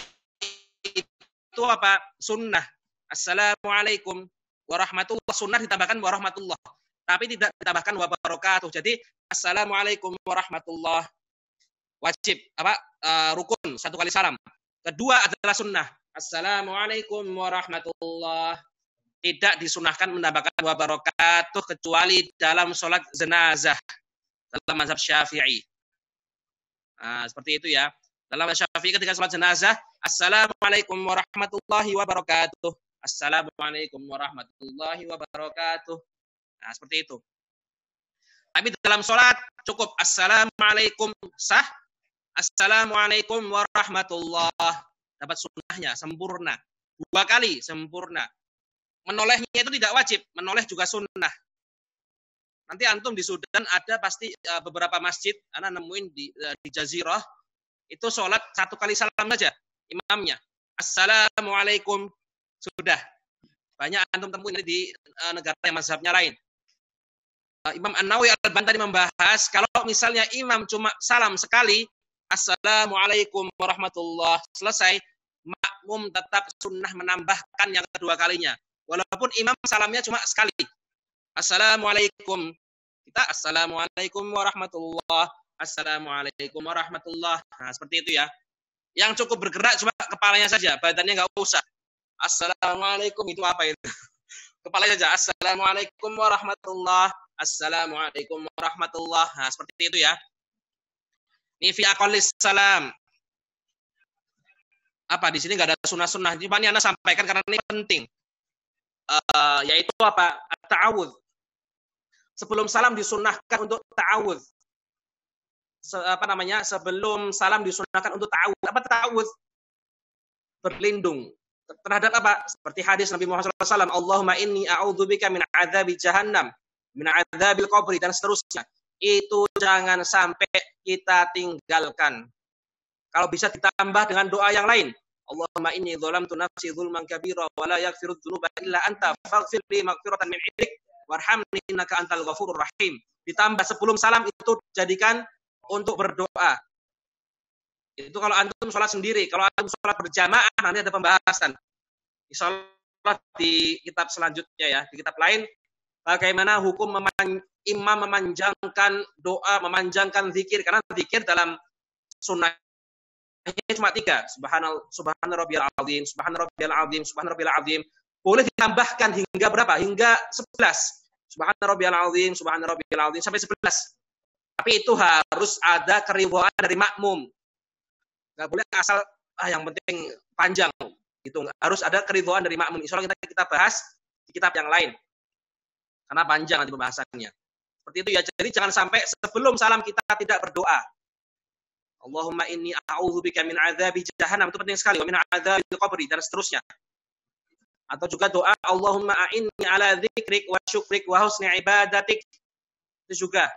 itu apa? Sunnah. Assalamualaikum warahmatullah. Sunnah ditambahkan warahmatullah. Tapi tidak ditambahkan wa barakatuh. Jadi assalamualaikum warahmatullah. Wajib rukun satu kali salam. Kedua adalah sunnah. Assalamualaikum warahmatullah. Tidak disunahkan menambahkan wa barakatuh kecuali dalam sholat jenazah. Dalam mazhab Syafi'i. Nah, seperti itu ya. Dalam Syafi'i ketika sholat jenazah, assalamualaikum warahmatullahi wabarakatuh. Assalamualaikum warahmatullahi wabarakatuh. Nah, seperti itu. Tapi dalam sholat cukup assalamualaikum sah. Assalamualaikum warahmatullah. Dapat sunnahnya sempurna. 2 kali sempurna. Menolehnya itu tidak wajib. Menoleh juga sunnah. Nanti antum di Sudan ada pasti beberapa masjid, anak nemuin di Jazirah, itu sholat satu kali salam saja imamnya. Assalamualaikum. Sudah. Banyak antum temuin di negara yang mazhabnya lain. Imam An-Nawawi Al-Bantani membahas, kalau misalnya imam cuma salam sekali, Assalamualaikum warahmatullah, selesai, makmum tetap sunnah menambahkan yang kedua kalinya. Walaupun imam salamnya cuma sekali. Assalamualaikum. Kita Assalamualaikum warahmatullah. Assalamualaikum warahmatullah. Nah, seperti itu ya. Yang cukup bergerak cuma kepalanya saja, badannya nggak usah. Assalamualaikum itu apa itu? Kepalanya saja. Assalamualaikum warahmatullah. Assalamualaikum warahmatullah. Nah, seperti itu ya. Ini fi aqallis salam. Apa di sini nggak ada sunnah-sunnah. Cuma ini Anda sampaikan karena ini penting. Yaitu apa? Ta'awudz. Sebelum salam disunnahkan untuk ta'awudz. Sebelum salam disunnahkan untuk ta'awudz. Apa ta'awudz? Berlindung terhadap apa? Seperti hadis Nabi Muhammad SAW, Allahumma inni a'udzubika min adzabi jahannam, min adzabil qabri, dan seterusnya. Itu jangan sampai kita tinggalkan. Kalau bisa ditambah dengan doa yang lain. Allahumma inni dzalamtu nafsi dzulman kabira wa la yaghfiru dzunuba illa anta faghfir li maghfiratan min 'indik warhamni innaka antal ghafurur rahim. Ditambah sebelum salam itu jadikan untuk berdoa. Itu kalau antum sholat sendiri. Kalau antum sholat berjamaah nanti ada pembahasan. Insyaallah di kitab selanjutnya ya. Di kitab lain bagaimana hukum imam memanjangkan doa, memanjangkan zikir. Karena zikir dalam sunnahnya cuma 3. Subhana rabbiyal azim, subhana rabbiyal azim, subhana rabbiyal azim. Boleh ditambahkan hingga berapa? Hingga 11. Subhana rabbiyal azim, subhana rabbiyal azim sampai 11. Tapi itu harus ada keridhaan dari makmum. Nggak boleh asal yang penting panjang gitu. Harus ada keridhaan dari makmum. Insyaallah kita bahas di kitab yang lain. Karena panjang nanti pembahasannya. Seperti itu ya. Jadi jangan sampai sebelum salam kita tidak berdoa. Allahumma inni a'udzubika min adzabi jahannam, itu penting sekali. Wa min adzabil qabri dan seterusnya. Atau juga doa Allahumma a'inni ala dzikrik wa syukrik wa husni ibadatik. Itu juga.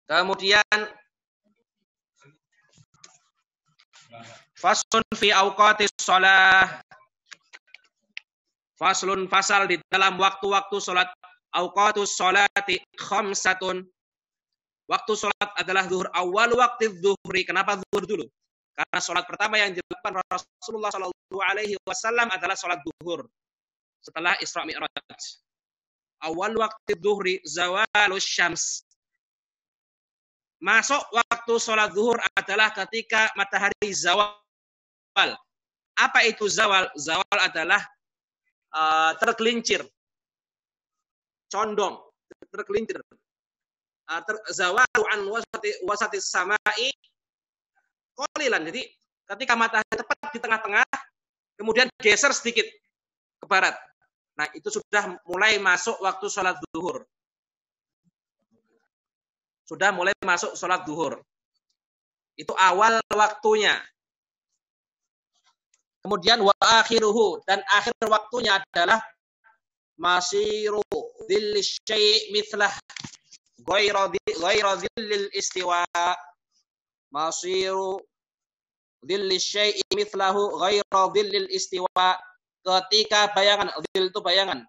Kemudian faslun fi awqatis shalah. Faslun fasal di dalam waktu-waktu salat. Awqatus sholati khamsatun. Waktu salat adalah zuhur. Awal waktu zuhri. Kenapa zuhur dulu? Karena salat pertama yang dilakukan Rasulullah sallallahu alaihi wasallam adalah salat zuhur setelah Isra Mi'raj. Awal waktu zuhri zawalus syams. Masuk waktu salat zuhur adalah ketika matahari zawal. Apa itu zawal? Zawal adalah tergelincir, condong, tergelincir. Zawalu an wasati samai qalilan. Jadi ketika matahari tepat di tengah-tengah, kemudian geser sedikit ke barat. Nah, itu sudah mulai masuk waktu sholat zuhur. Sudah mulai masuk sholat zuhur. Itu awal waktunya. Kemudian wa akhiruhu, dan akhir waktunya adalah masiru dhilli syai' mithlah ghayra dhillil istiwa. Masiru dhilli syai' mithlahu ghayra dhillil istiwa. Ketika bayangan, dhil itu bayangan.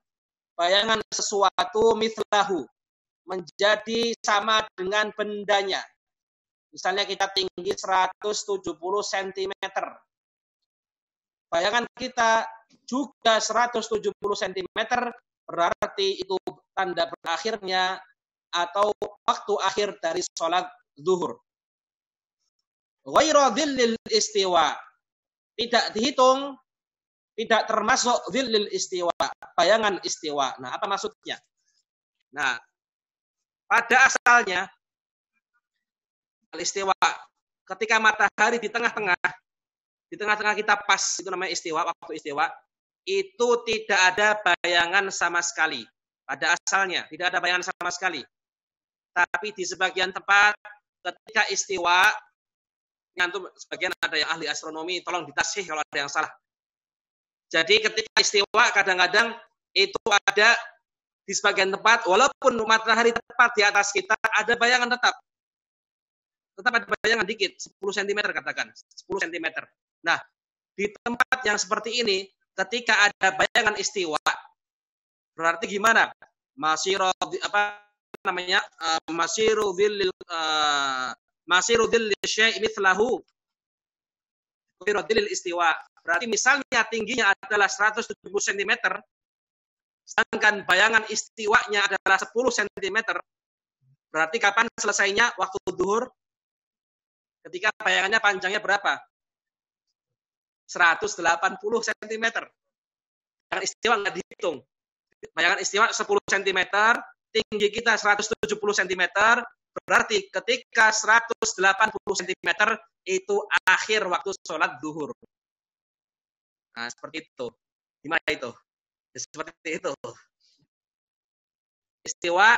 Bayangan sesuatu mithlahu, menjadi sama dengan bendanya. Misalnya kita tinggi 170 cm. Bayangan kita juga 170 cm, berarti itu tanda berakhirnya atau waktu akhir dari sholat zuhur. Ghairu dhillil istiwa. Tidak dihitung, tidak termasuk dhillil istiwa, bayangan istiwa. Nah, apa maksudnya? Nah, pada asalnya al-istiwa, ketika matahari di tengah-tengah kita pas, itu namanya istiwa, waktu istiwa, itu tidak ada bayangan sama sekali. Pada asalnya tidak ada bayangan sama sekali. Tapi di sebagian tempat ketika istiwa, ngantum sebagian ada yang ahli astronomi, tolong ditasih kalau ada yang salah. Jadi ketika istiwa kadang-kadang itu ada di sebagian tempat, walaupun matahari tepat di atas kita, ada bayangan tetap ada bayangan dikit, 10 cm katakan, 10 cm. Nah, di tempat yang seperti ini, ketika ada bayangan istiwa, berarti gimana? Masiru dhilli syai' mithlahu istiwa. Berarti misalnya tingginya adalah 170 cm, sedangkan bayangan istiwanya adalah 10 cm, berarti kapan selesainya waktu zuhur? Ketika bayangannya panjangnya berapa? 180 cm. Bayangan istiwa nggak dihitung. Bayangan istiwa 10 cm, tinggi kita 170 cm, berarti ketika 180 cm itu akhir waktu sholat zuhur. Nah, seperti itu. Gimana itu? Seperti itu. Istiwa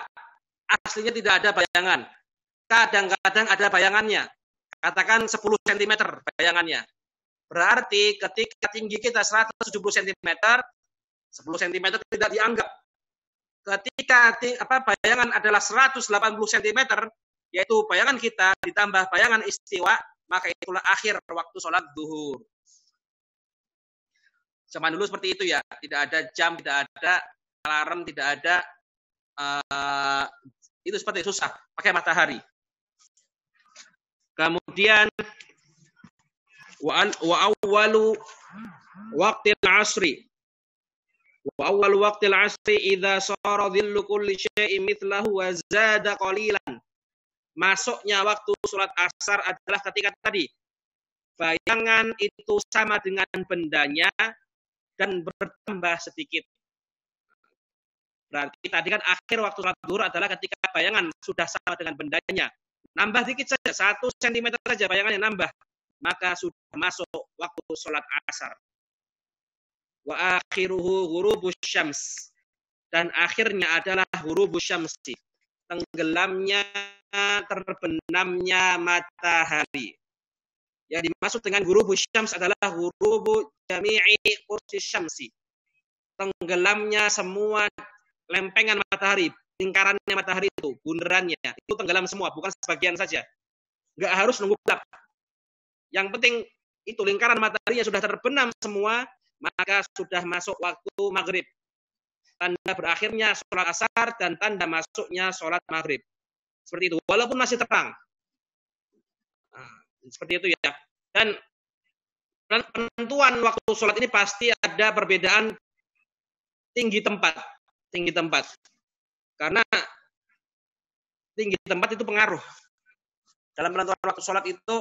aslinya tidak ada bayangan. Kadang-kadang ada bayangannya. Katakan 10 cm bayangannya. Berarti ketika tinggi kita 170 cm, 10 cm tidak dianggap. Ketika bayangan adalah 180 cm, yaitu bayangan kita ditambah bayangan istiwa, maka itulah akhir waktu sholat zuhur. Zaman dulu seperti itu ya, tidak ada jam, tidak ada alarm, tidak ada itu seperti susah, pakai matahari. Kemudian wa awwalu waqtil asri. Wa awwalu waqtil asri idza sara dhillu kulli syai'in mithlahu wa zada qalilan. Masuknya waktu salat asar adalah ketika tadi bayangan itu sama dengan bendanya dan bertambah sedikit. Berarti tadi kan akhir waktu sholat zuhur adalah ketika bayangan sudah sama dengan bendanya. Nambah dikit saja, 1 cm saja bayangannya nambah. Maka sudah masuk waktu sholat asar. Wa akhiruhu ghurubus syams. Dan akhirnya adalah ghurubus syamsi. Tenggelamnya, terbenamnya matahari. Yang dimaksud dengan ghurubus syams adalah ghurubu jami'i qursi syamsi. Tenggelamnya semua lempengan matahari, lingkarannya matahari itu, bundarannya, itu tenggelam semua, bukan sebagian saja. Nggak harus nunggu gelap. Yang penting itu lingkaran mataharinya sudah terbenam semua, maka sudah masuk waktu maghrib. Tanda berakhirnya sholat asar dan tanda masuknya sholat maghrib. Seperti itu, walaupun masih terang. Nah, seperti itu ya. Dan penentuan waktu sholat ini pasti ada perbedaan tinggi tempat. Karena tinggi tempat itu pengaruh. Dalam penentuan waktu sholat itu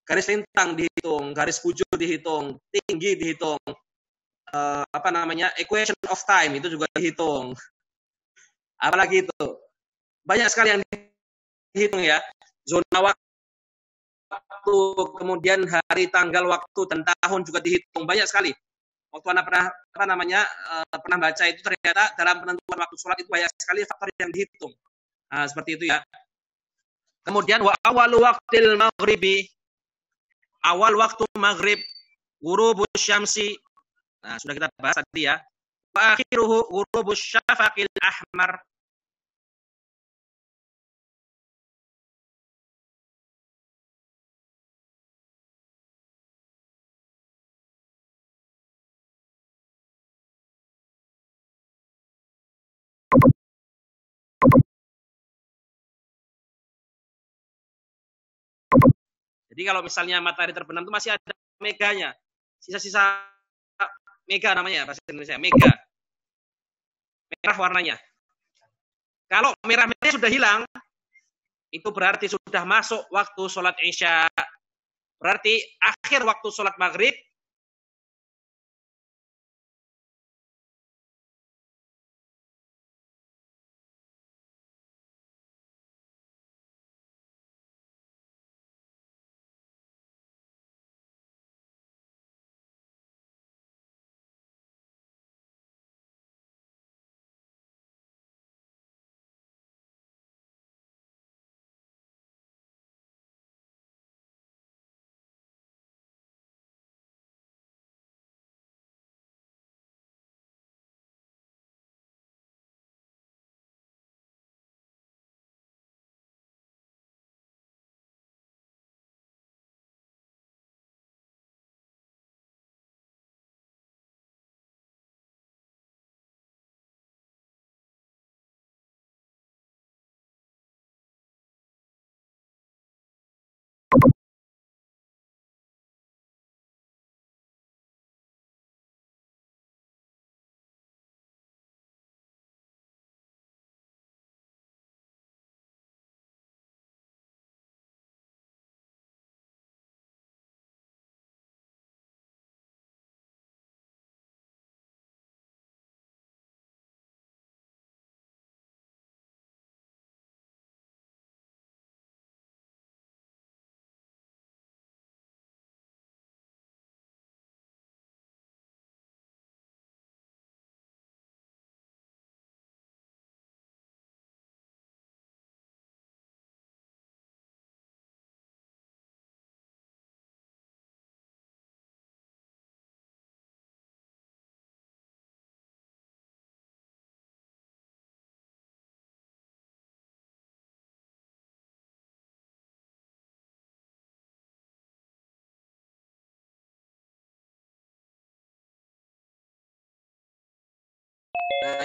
garis lintang dihitung, garis bujur dihitung, tinggi dihitung, equation of time itu juga dihitung. Apalagi itu banyak sekali yang dihitung ya. Zona waktu, kemudian hari, tanggal, waktu, dan tahun juga dihitung, banyak sekali. Waktu Anda pernah baca itu, ternyata dalam penentuan waktu sholat itu banyak sekali faktor yang dihitung. Nah, seperti itu ya. Kemudian wa awalu waqtil maghribi, awal waktu maghrib, ghurubus syamsi. Nah, sudah kita bahas tadi ya. Wa akhiruhu ghurubus syafaqil ahmar. Jadi kalau misalnya matahari terbenam itu masih ada meganya. Sisa-sisa mega namanya bahasa Indonesia, mega. Merah warnanya. Kalau merah-merahnya sudah hilang, itu berarti sudah masuk waktu sholat Isya. Berarti akhir waktu sholat maghrib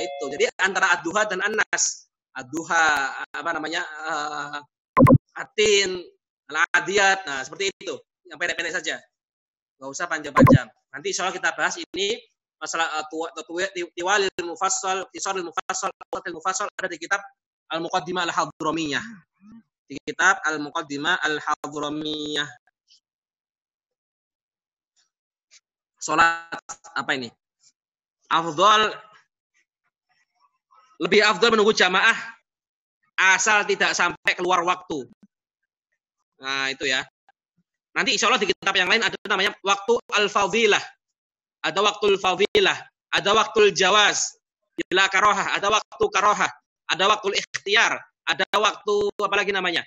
itu. Jadi antara ad-duha dan an-nas. Ad-duha atin, al-adiyat. Nah, seperti itu. Yang pendek-pendek saja. Enggak usah panjang-panjang. Nanti insyaallah kita bahas ini masalah tiwalil mufassal, qisaril mufassal, qatil mufassal ada di kitab Al-Muqaddimah Al-Hadramiyah. Di kitab Al-Muqaddimah Al-Hadramiyah. Salat apa ini? Lebih afdal menunggu jamaah asal tidak sampai keluar waktu. Nah, itu ya. Nanti insya Allah di kitab yang lain ada namanya waktu al-fadilah. Ada waktu al-fadilah, ada waktu al-jawaz, bila karohah, ada waktu karohah, ada waktu ikhtiar, ada waktu apa lagi namanya?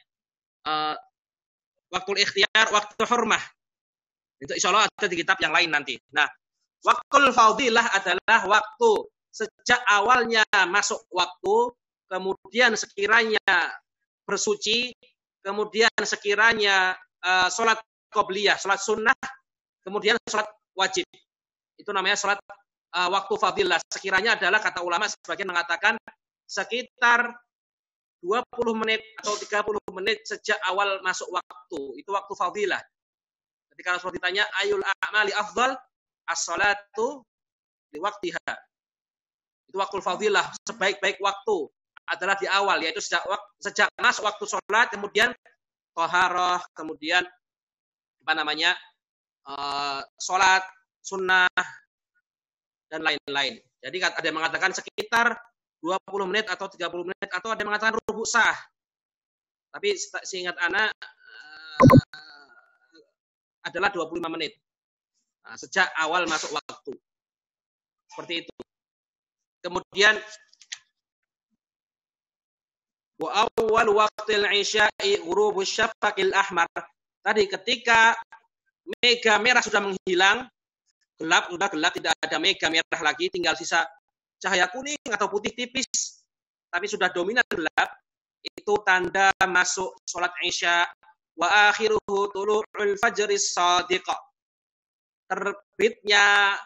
Waktu ikhtiar, waktu hurmah. Itu insya Allah ada di kitab yang lain nanti. Nah, waktu al-fadilah adalah waktu sejak awalnya masuk waktu, kemudian sekiranya bersuci, kemudian sekiranya sholat qobliyah, sholat sunnah, kemudian sholat wajib. Itu namanya sholat waktu fadilah. Sekiranya adalah kata ulama sebagian mengatakan sekitar 20 menit atau 30 menit sejak awal masuk waktu. Itu waktu fadilah. Ketika Rasulullah ditanya ayul a'mali afdal, as-salatu di waktiha. Itu waktu fadilah, sebaik-baik waktu adalah di awal, yaitu sejak masuk waktu sholat, kemudian toharoh, kemudian sholat sunnah dan lain-lain. Jadi ada yang mengatakan sekitar 20 menit atau 30 menit atau ada yang mengatakan rubu sah. Tapi seingat anak adalah 25 menit. Nah, sejak awal masuk waktu. Seperti itu. Kemudian wa awwal waqtil isya'i ghurubus syafaqil ahmar. Tadi ketika mega merah sudah menghilang, sudah gelap, tidak ada mega merah lagi, tinggal sisa cahaya kuning atau putih tipis, tapi sudah dominan gelap, itu tanda masuk sholat isya. Wa akhiruhu tulu'ul fajris shadiq. Terbitnya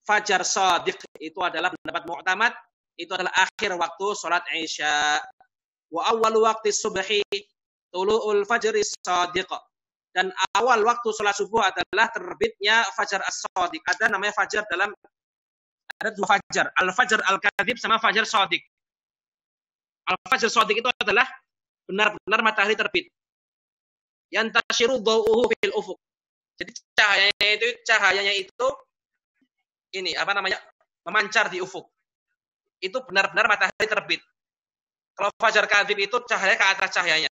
fajar shadiq itu adalah pendapat mu'tamad, itu adalah akhir waktu sholat isya. Wa awal waktu subhi tulu'ul fajris shadiq. Dan awal waktu sholat subuh adalah terbitnya fajar as-shadiq. Ada namanya fajar ada dua fajar. Al-fajar al-kadhib sama fajar shadiq. Al-fajar shadiq itu adalah benar-benar matahari terbit. Yantashiru dhau'uhu fil ufuq. Jadi cahayanya itu memancar di ufuk. Itu benar-benar matahari terbit. Kalau fajar kadhib itu cahaya ke atas cahayanya.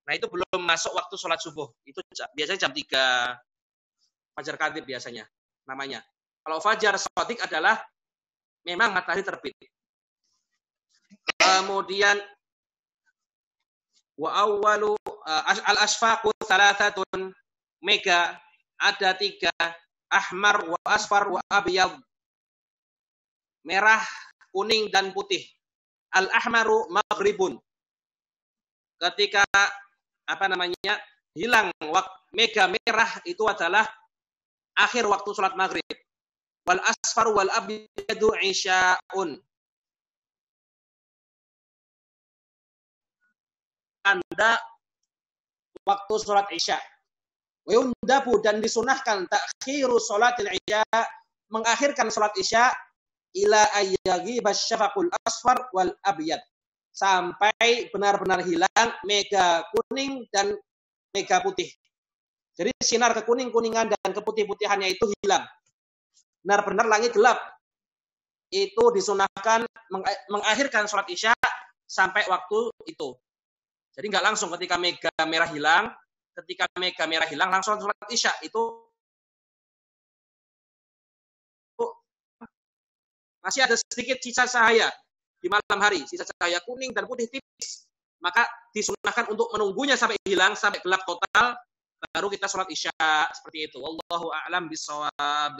Nah, itu belum masuk waktu sholat subuh. Itu biasanya jam 3 fajar kadhib biasanya namanya. Kalau fajar shadiq adalah memang matahari terbit. Kemudian wa awwalu al-asfaqu thalathatun, mega ada 3, ahmar wa asfar wa abyad. Merah, kuning dan putih. Al-ahmaru maghribun. Ketika hilang mega merah itu adalah akhir waktu sholat maghrib. Wal asfar wal abyadu isya'un. Tanda waktu sholat isya. Wayundabu, dan disunahkan takhiru sholatil isya, mengakhirkan sholat isya ila ayyaghiba syafaqul asfar wal abyad, sampai benar-benar hilang mega kuning dan mega putih. Jadi sinar kekuning-kuningan dan keputih-putihannya itu hilang. Benar-benar langit gelap. Itu disunahkan mengakhirkan sholat isya sampai waktu itu. Jadi nggak langsung ketika mega merah hilang, langsung sholat isya. Itu masih ada sedikit sisa cahaya di malam hari, sisa cahaya kuning dan putih tipis. Maka disunahkan untuk menunggunya sampai hilang, sampai gelap total, baru kita sholat isya. Seperti itu. Wallahu a'lam bishawab.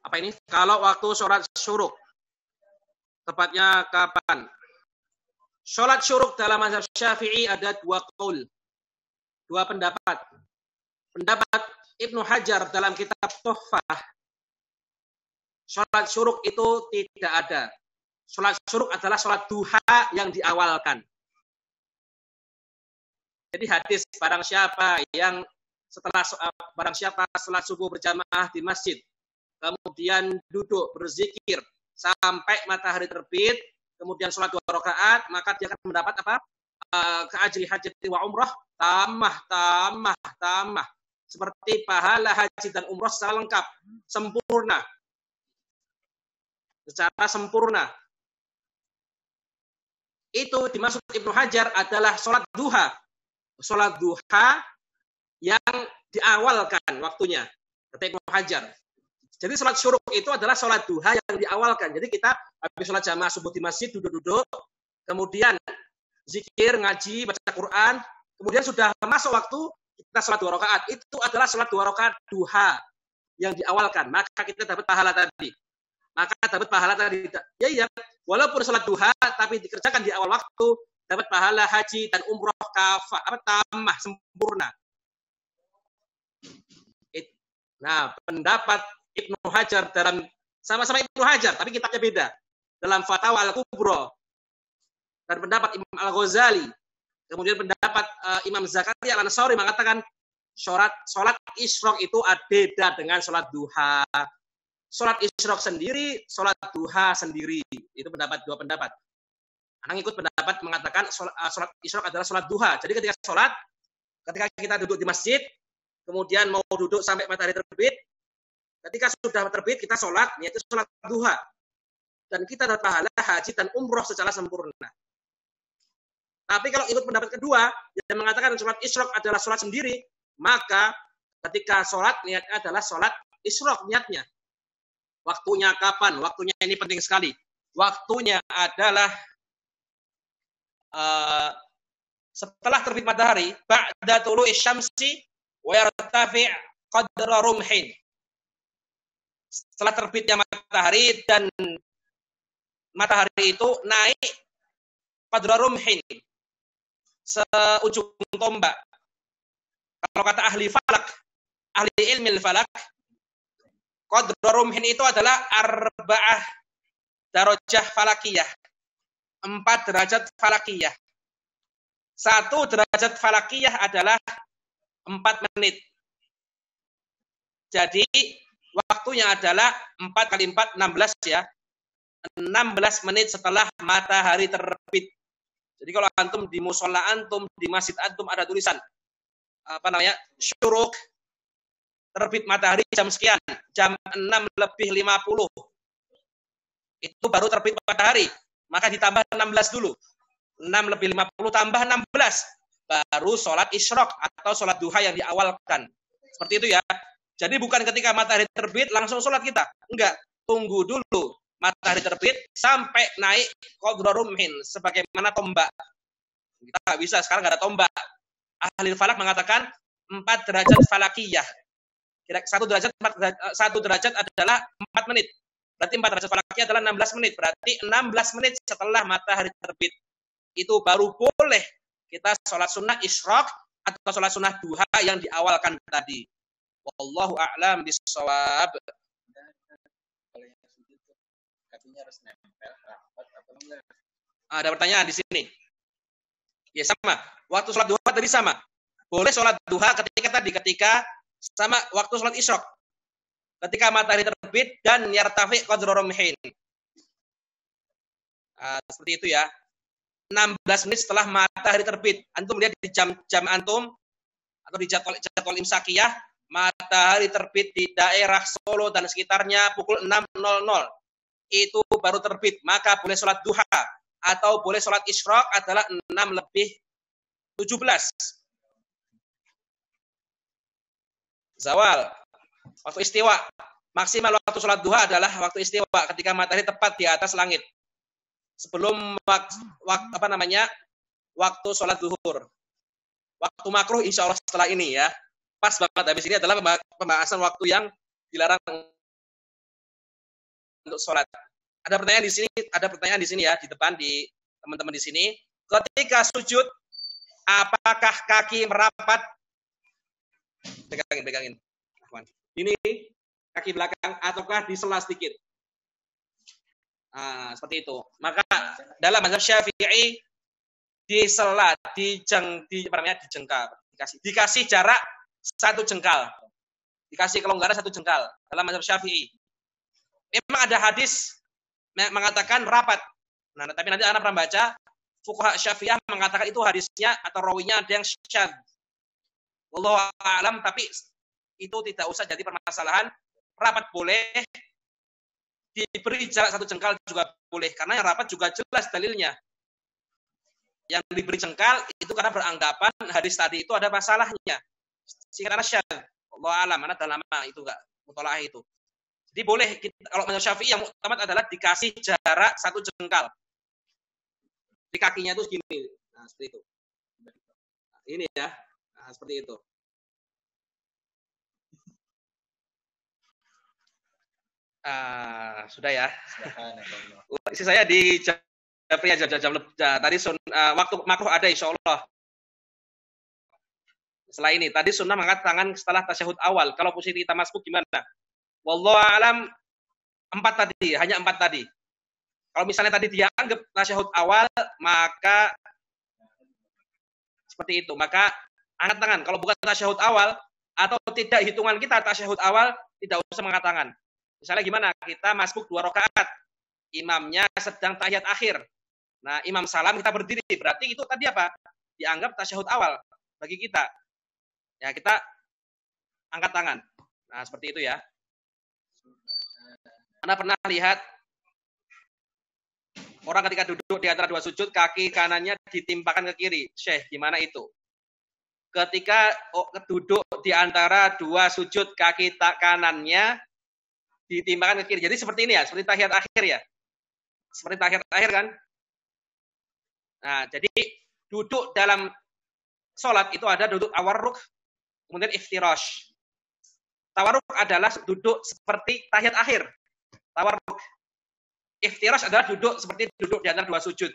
Apa ini? Kalau waktu sholat syuruk, tepatnya kapan? Sholat syuruk dalam mazhab Syafi'i ada 2 qaul, 2 pendapat. Pendapat Ibnu Hajar dalam kitab Tuhfah, sholat syuruk itu tidak ada. Sholat syuruk adalah sholat duha yang diawalkan. Jadi hadis barang siapa sholat subuh berjamaah di masjid, kemudian duduk berzikir sampai matahari terbit, kemudian sholat 2 rakaat, maka dia akan mendapat apa? Keajri hajati wa umrah, tamah. Seperti pahala haji dan umrah secara lengkap, sempurna. Secara sempurna. Itu dimaksud Ibnu Hajar adalah sholat duha. Sholat duha yang diawalkan waktunya. Kata Ibnu Hajar. Jadi sholat syuruk itu adalah sholat duha yang diawalkan. Jadi kita habis sholat jamaah subuh di masjid, duduk-duduk, kemudian zikir, ngaji, baca Quran, kemudian sudah masuk waktu, kita sholat 2 rakaat. Itu adalah sholat 2 rakaat duha yang diawalkan. Maka kita dapat pahala tadi. Ya, walaupun sholat duha, tapi dikerjakan di awal waktu, dapat pahala haji dan umroh kafah, tamah, sempurna. Nah, pendapat Ibnu Hajar dalam sama-sama Ibnu Hajar, tapi kitabnya beda. Dalam Fatawa Al-Kubra dan pendapat Imam Al-Ghazali, kemudian pendapat Imam Zakaria Al-Ansari mengatakan sholat isyraq itu beda dengan sholat duha. Sholat isyraq sendiri, sholat duha sendiri. Itu dua pendapat. Anak ikut pendapat mengatakan sholat isyraq adalah sholat duha. Jadi ketika kita duduk di masjid, kemudian mau duduk sampai matahari terbit, ketika sudah terbit kita sholat, yaitu sholat duha. Dan kita dapat pahala haji dan umroh secara sempurna. Tapi kalau ikut pendapat kedua, yang mengatakan sholat isyraq adalah sholat sendiri, maka ketika sholat, niatnya adalah sholat isyraq niatnya. Waktunya kapan? Waktunya ini penting sekali. Waktunya adalah setelah terbit matahari, ba'da tulu'i syamsi wa yartafi' qadra rumhin. Setelah terbitnya matahari dan matahari itu naik qadra rumhin, seujung tombak. Kalau kata ahli falak, ahli ilmi falak, qadra rumhin itu adalah arba'ah darajah falakiyah. 4 derajat falakiyah. 1 derajat falakiyah adalah 4 menit. Jadi waktunya adalah 4 kali 4, 16 ya. 16 menit setelah matahari terbit. Jadi kalau antum di musola antum, di masjid antum ada tulisan syuruk, terbit matahari jam sekian, jam 6:50. Itu baru terbit matahari. Maka ditambah 16 dulu. 6:50 tambah 16. Baru sholat isyraq atau sholat duha yang diawalkan. Seperti itu ya. Jadi bukan ketika matahari terbit langsung sholat kita. Enggak. Tunggu dulu matahari terbit sampai naik qadra rumhin. Sebagaimana tombak. Kita nggak bisa. Sekarang nggak ada tombak. Ahli falak mengatakan 4 derajat falakiyah. 1 derajat adalah 4 menit. Berarti 4 derajat falakiyah adalah 16 menit. Berarti 16 menit setelah matahari terbit. Itu baru boleh kita sholat sunnah isyraq atau sholat sunnah duha yang diawalkan tadi. Wallahu a'lam bishawab. Ada pertanyaan di sini. Ya sama. Waktu sholat duha tadi sama. Boleh sholat duha ketika sama waktu sholat isyraq. Ketika matahari terbit dan yartafi qadra rumhin. Seperti itu ya. 16 menit setelah matahari terbit. Antum lihat di jam antum atau di jadwal imsakiyah, matahari terbit di daerah Solo dan sekitarnya pukul 6.00. Itu baru terbit. Maka boleh sholat duha atau boleh sholat isyraq adalah 6:17. Zawal. Waktu istiwa. Maksimal waktu sholat duha adalah waktu istiwa ketika matahari tepat di atas langit. Sebelum waktu sholat zuhur. Waktu makruh insya Allah setelah ini ya. Pas banget habis ini adalah pembahasan waktu yang dilarang untuk sholat. Ada pertanyaan di sini ya, di depan di teman-teman di sini. Ketika sujud, apakah kaki merapat Pegangin. Ini kaki belakang ataukah disela sedikit. Nah, seperti itu. Maka dalam mazhab Syafi'i disela, dijengkal, dikasih jarak 1 jengkal. Dikasih kelonggaran 1 jengkal dalam mazhab Syafi'i. Memang ada hadis mengatakan rapat. Nah, tapi nanti anak pernah baca fuqaha Syafi'iyah mengatakan itu hadisnya atau rawinya ada yang syadz. Wallahu a'lam, tapi itu tidak usah jadi permasalahan. Rapat boleh, diberi jarak 1 jengkal juga boleh, karena yang rapat juga jelas dalilnya. Yang diberi jengkal itu karena beranggapan hadis tadi itu ada masalahnya. Karena syadz. Wallahu a'lam, mana dalam itu enggak mutolaah itu. Jadi boleh kalau mazhab Syafi'i yang utama adalah dikasih jarak 1 jengkal. Di kakinya itu segini. Nah, seperti itu. Ini ya. Nah, seperti itu. Sudah ya. Isi saya di jam tadi waktu makruh ada insyaallah. Setelah ini tadi sunnah mengangkat tangan setelah tasyahud awal. Kalau posisi kita masbuk gimana? Wallahu alam 4 tadi, hanya 4 tadi. Kalau misalnya tadi dia anggap tasyahud awal, maka seperti itu. Maka angkat tangan. Kalau bukan tasyahud awal atau tidak hitungan kita tasyahud awal, tidak usah mengangkat tangan. Misalnya gimana? Kita masbuk 2 rakaat. Imamnya sedang tahiyat akhir. Nah, imam salam kita berdiri. Berarti itu tadi apa? Dianggap tasyahud awal bagi kita. Ya, kita angkat tangan. Nah, seperti itu ya. Anda pernah lihat orang ketika duduk di antara 2 sujud, kaki kanannya ditimpakan ke kiri. Syekh, gimana itu? Ketika duduk di antara 2 sujud, kaki kanannya ditimpakan ke kiri. Jadi seperti ini ya, seperti tahiyat akhir ya. Seperti tahiyat akhir kan? Nah, jadi duduk dalam sholat itu ada duduk tawarruk, kemudian iftirash. Tawarruk adalah duduk seperti tahiyat akhir. Tawarruk. Iftirash adalah duduk seperti duduk di antara 2 sujud.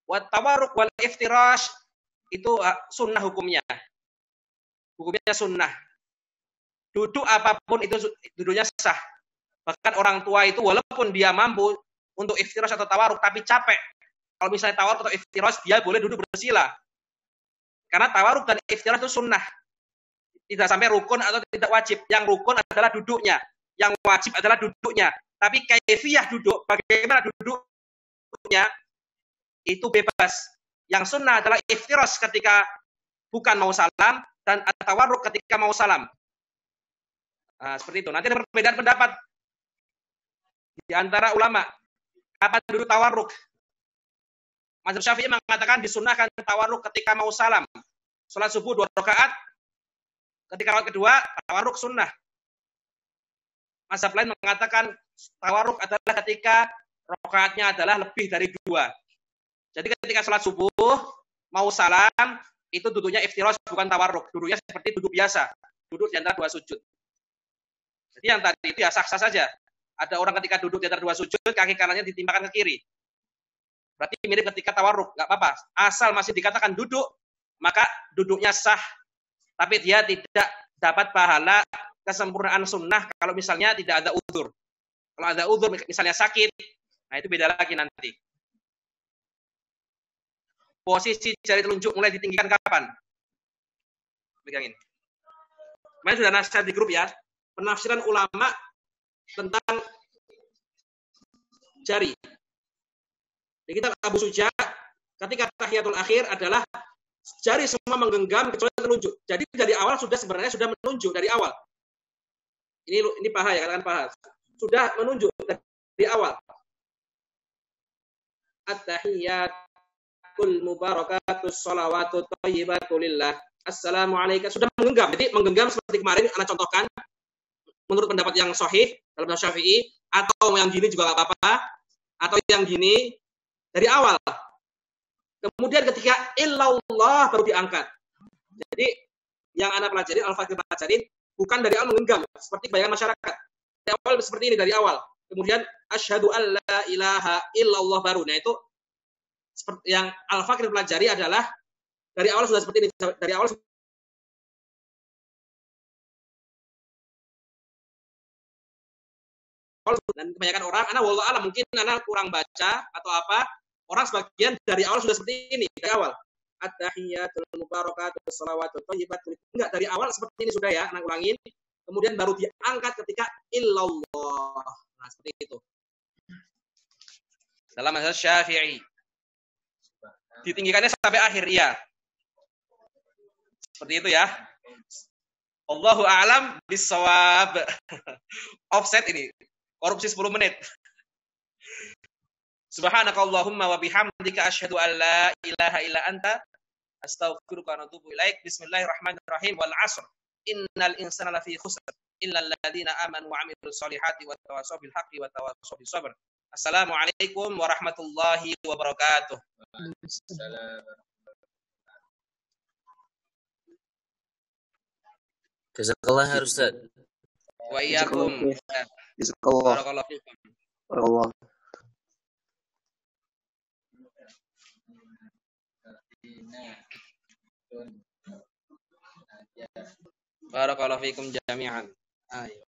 Wa tawarruk wal iftirash itu sunnah hukumnya. Hukumnya sunnah. Duduk apapun itu duduknya sah. Bahkan orang tua itu walaupun dia mampu untuk iftirash atau tawarruk tapi capek. Kalau misalnya tawarruk atau iftirash dia boleh duduk bersila. Karena tawarruk dan iftirash itu sunnah. Tidak sampai rukun atau tidak wajib. Yang rukun adalah duduknya. Yang wajib adalah duduknya. Tapi kaifiyah duduk, bagaimana duduknya, itu bebas. Yang sunnah adalah iftirash ketika bukan mau salam, dan tawarruk ketika mau salam. Nah, seperti itu. Nanti ada perbedaan pendapat di antara ulama. Kapan duduk tawarruk? Mazhab Syafi'i mengatakan disunnahkan tawarruk ketika mau salam. Salat subuh 2 rakaat. Ketika rakaat kedua, tawarruk sunnah. Mazhab lain mengatakan tawarruk adalah ketika rakaatnya adalah lebih dari 2. Jadi ketika salat subuh mau salam, itu duduknya iftirash bukan tawarruk. Duduknya seperti duduk biasa. Duduk di antara 2 sujud. Jadi yang tadi itu ya sah-sah saja. Ada orang ketika duduk di antara 2 sujud, kaki kanannya ditimpakan ke kiri. Berarti mirip ketika tawarruk, nggak apa-apa. Asal masih dikatakan duduk, maka duduknya sah. Tapi dia tidak dapat pahala kesempurnaan sunnah kalau misalnya tidak ada udzur. Kalau ada udzur, misalnya sakit, nah itu beda lagi nanti. Posisi jari telunjuk mulai ditinggikan kapan? Pegangin. Kemarin sudah nasihat di grup ya. Penafsiran ulama tentang jari. Di kitab Abu Suja, ketika tahiyatul akhir adalah jari semua menggenggam kecuali telunjuk. Jadi dari awal sebenarnya sudah menunjuk dari awal. Ini paha ya, katakan paha. Sudah menunjuk dari awal. At-tahiyatul mubarakatus shalawatut thayyibatu lillah. Assalamualaikum. Sudah menggenggam. Jadi menggenggam seperti kemarin Anda contohkan menurut pendapat yang sahih dalam Syafi'i, atau yang gini juga nggak apa-apa, atau yang gini dari awal. Kemudian ketika illallah baru diangkat. Jadi yang Anda pelajari, Al-Fakir pelajarin, bukan dari awal menggenggam seperti bayangan masyarakat. Dari awal seperti ini dari awal. Kemudian asyhadu alla ilaha illallah baru. Nah itu seperti yang Al-Fakir pelajari adalah dari awal sudah seperti ini. Dari awal awal dan kebanyakan orang, ana wallahu alam mungkin ana kurang baca atau apa, orang sebagian dari awal sudah seperti ini dari awal. At-tahiyatul mubarakatus shalawatut thayyibatul. Enggak, dari awal seperti ini sudah ya, ana ulangin. Kemudian baru diangkat ketika illallah. Nah, seperti itu. Dalam mazhab Syafi'i. Ditinggikannya sampai akhir ya. Seperti itu ya. Allahu a'lam bissawab. Offset ini. Korupsi 10 menit. Subhanakallahumma wa bihamdika asyhadu an la ilaha illa anta astaghfiruka wa atubu ilaik. Bismillahirrahmanirrahim. Wal 'ashr. Innal insana lafi khusr illa alladziina aamanu wa 'amilus shalihati wa tawassaw bil haqqi wa tawassaw bis sabr. Assalamualaikum warahmatullahi wabarakatuh. Jazakallah ya Ustaz. Wa iyyakum. Jazakallah. Barakallahu fikum. Barakallah. Barakallahu fikum jami'an. Ayo.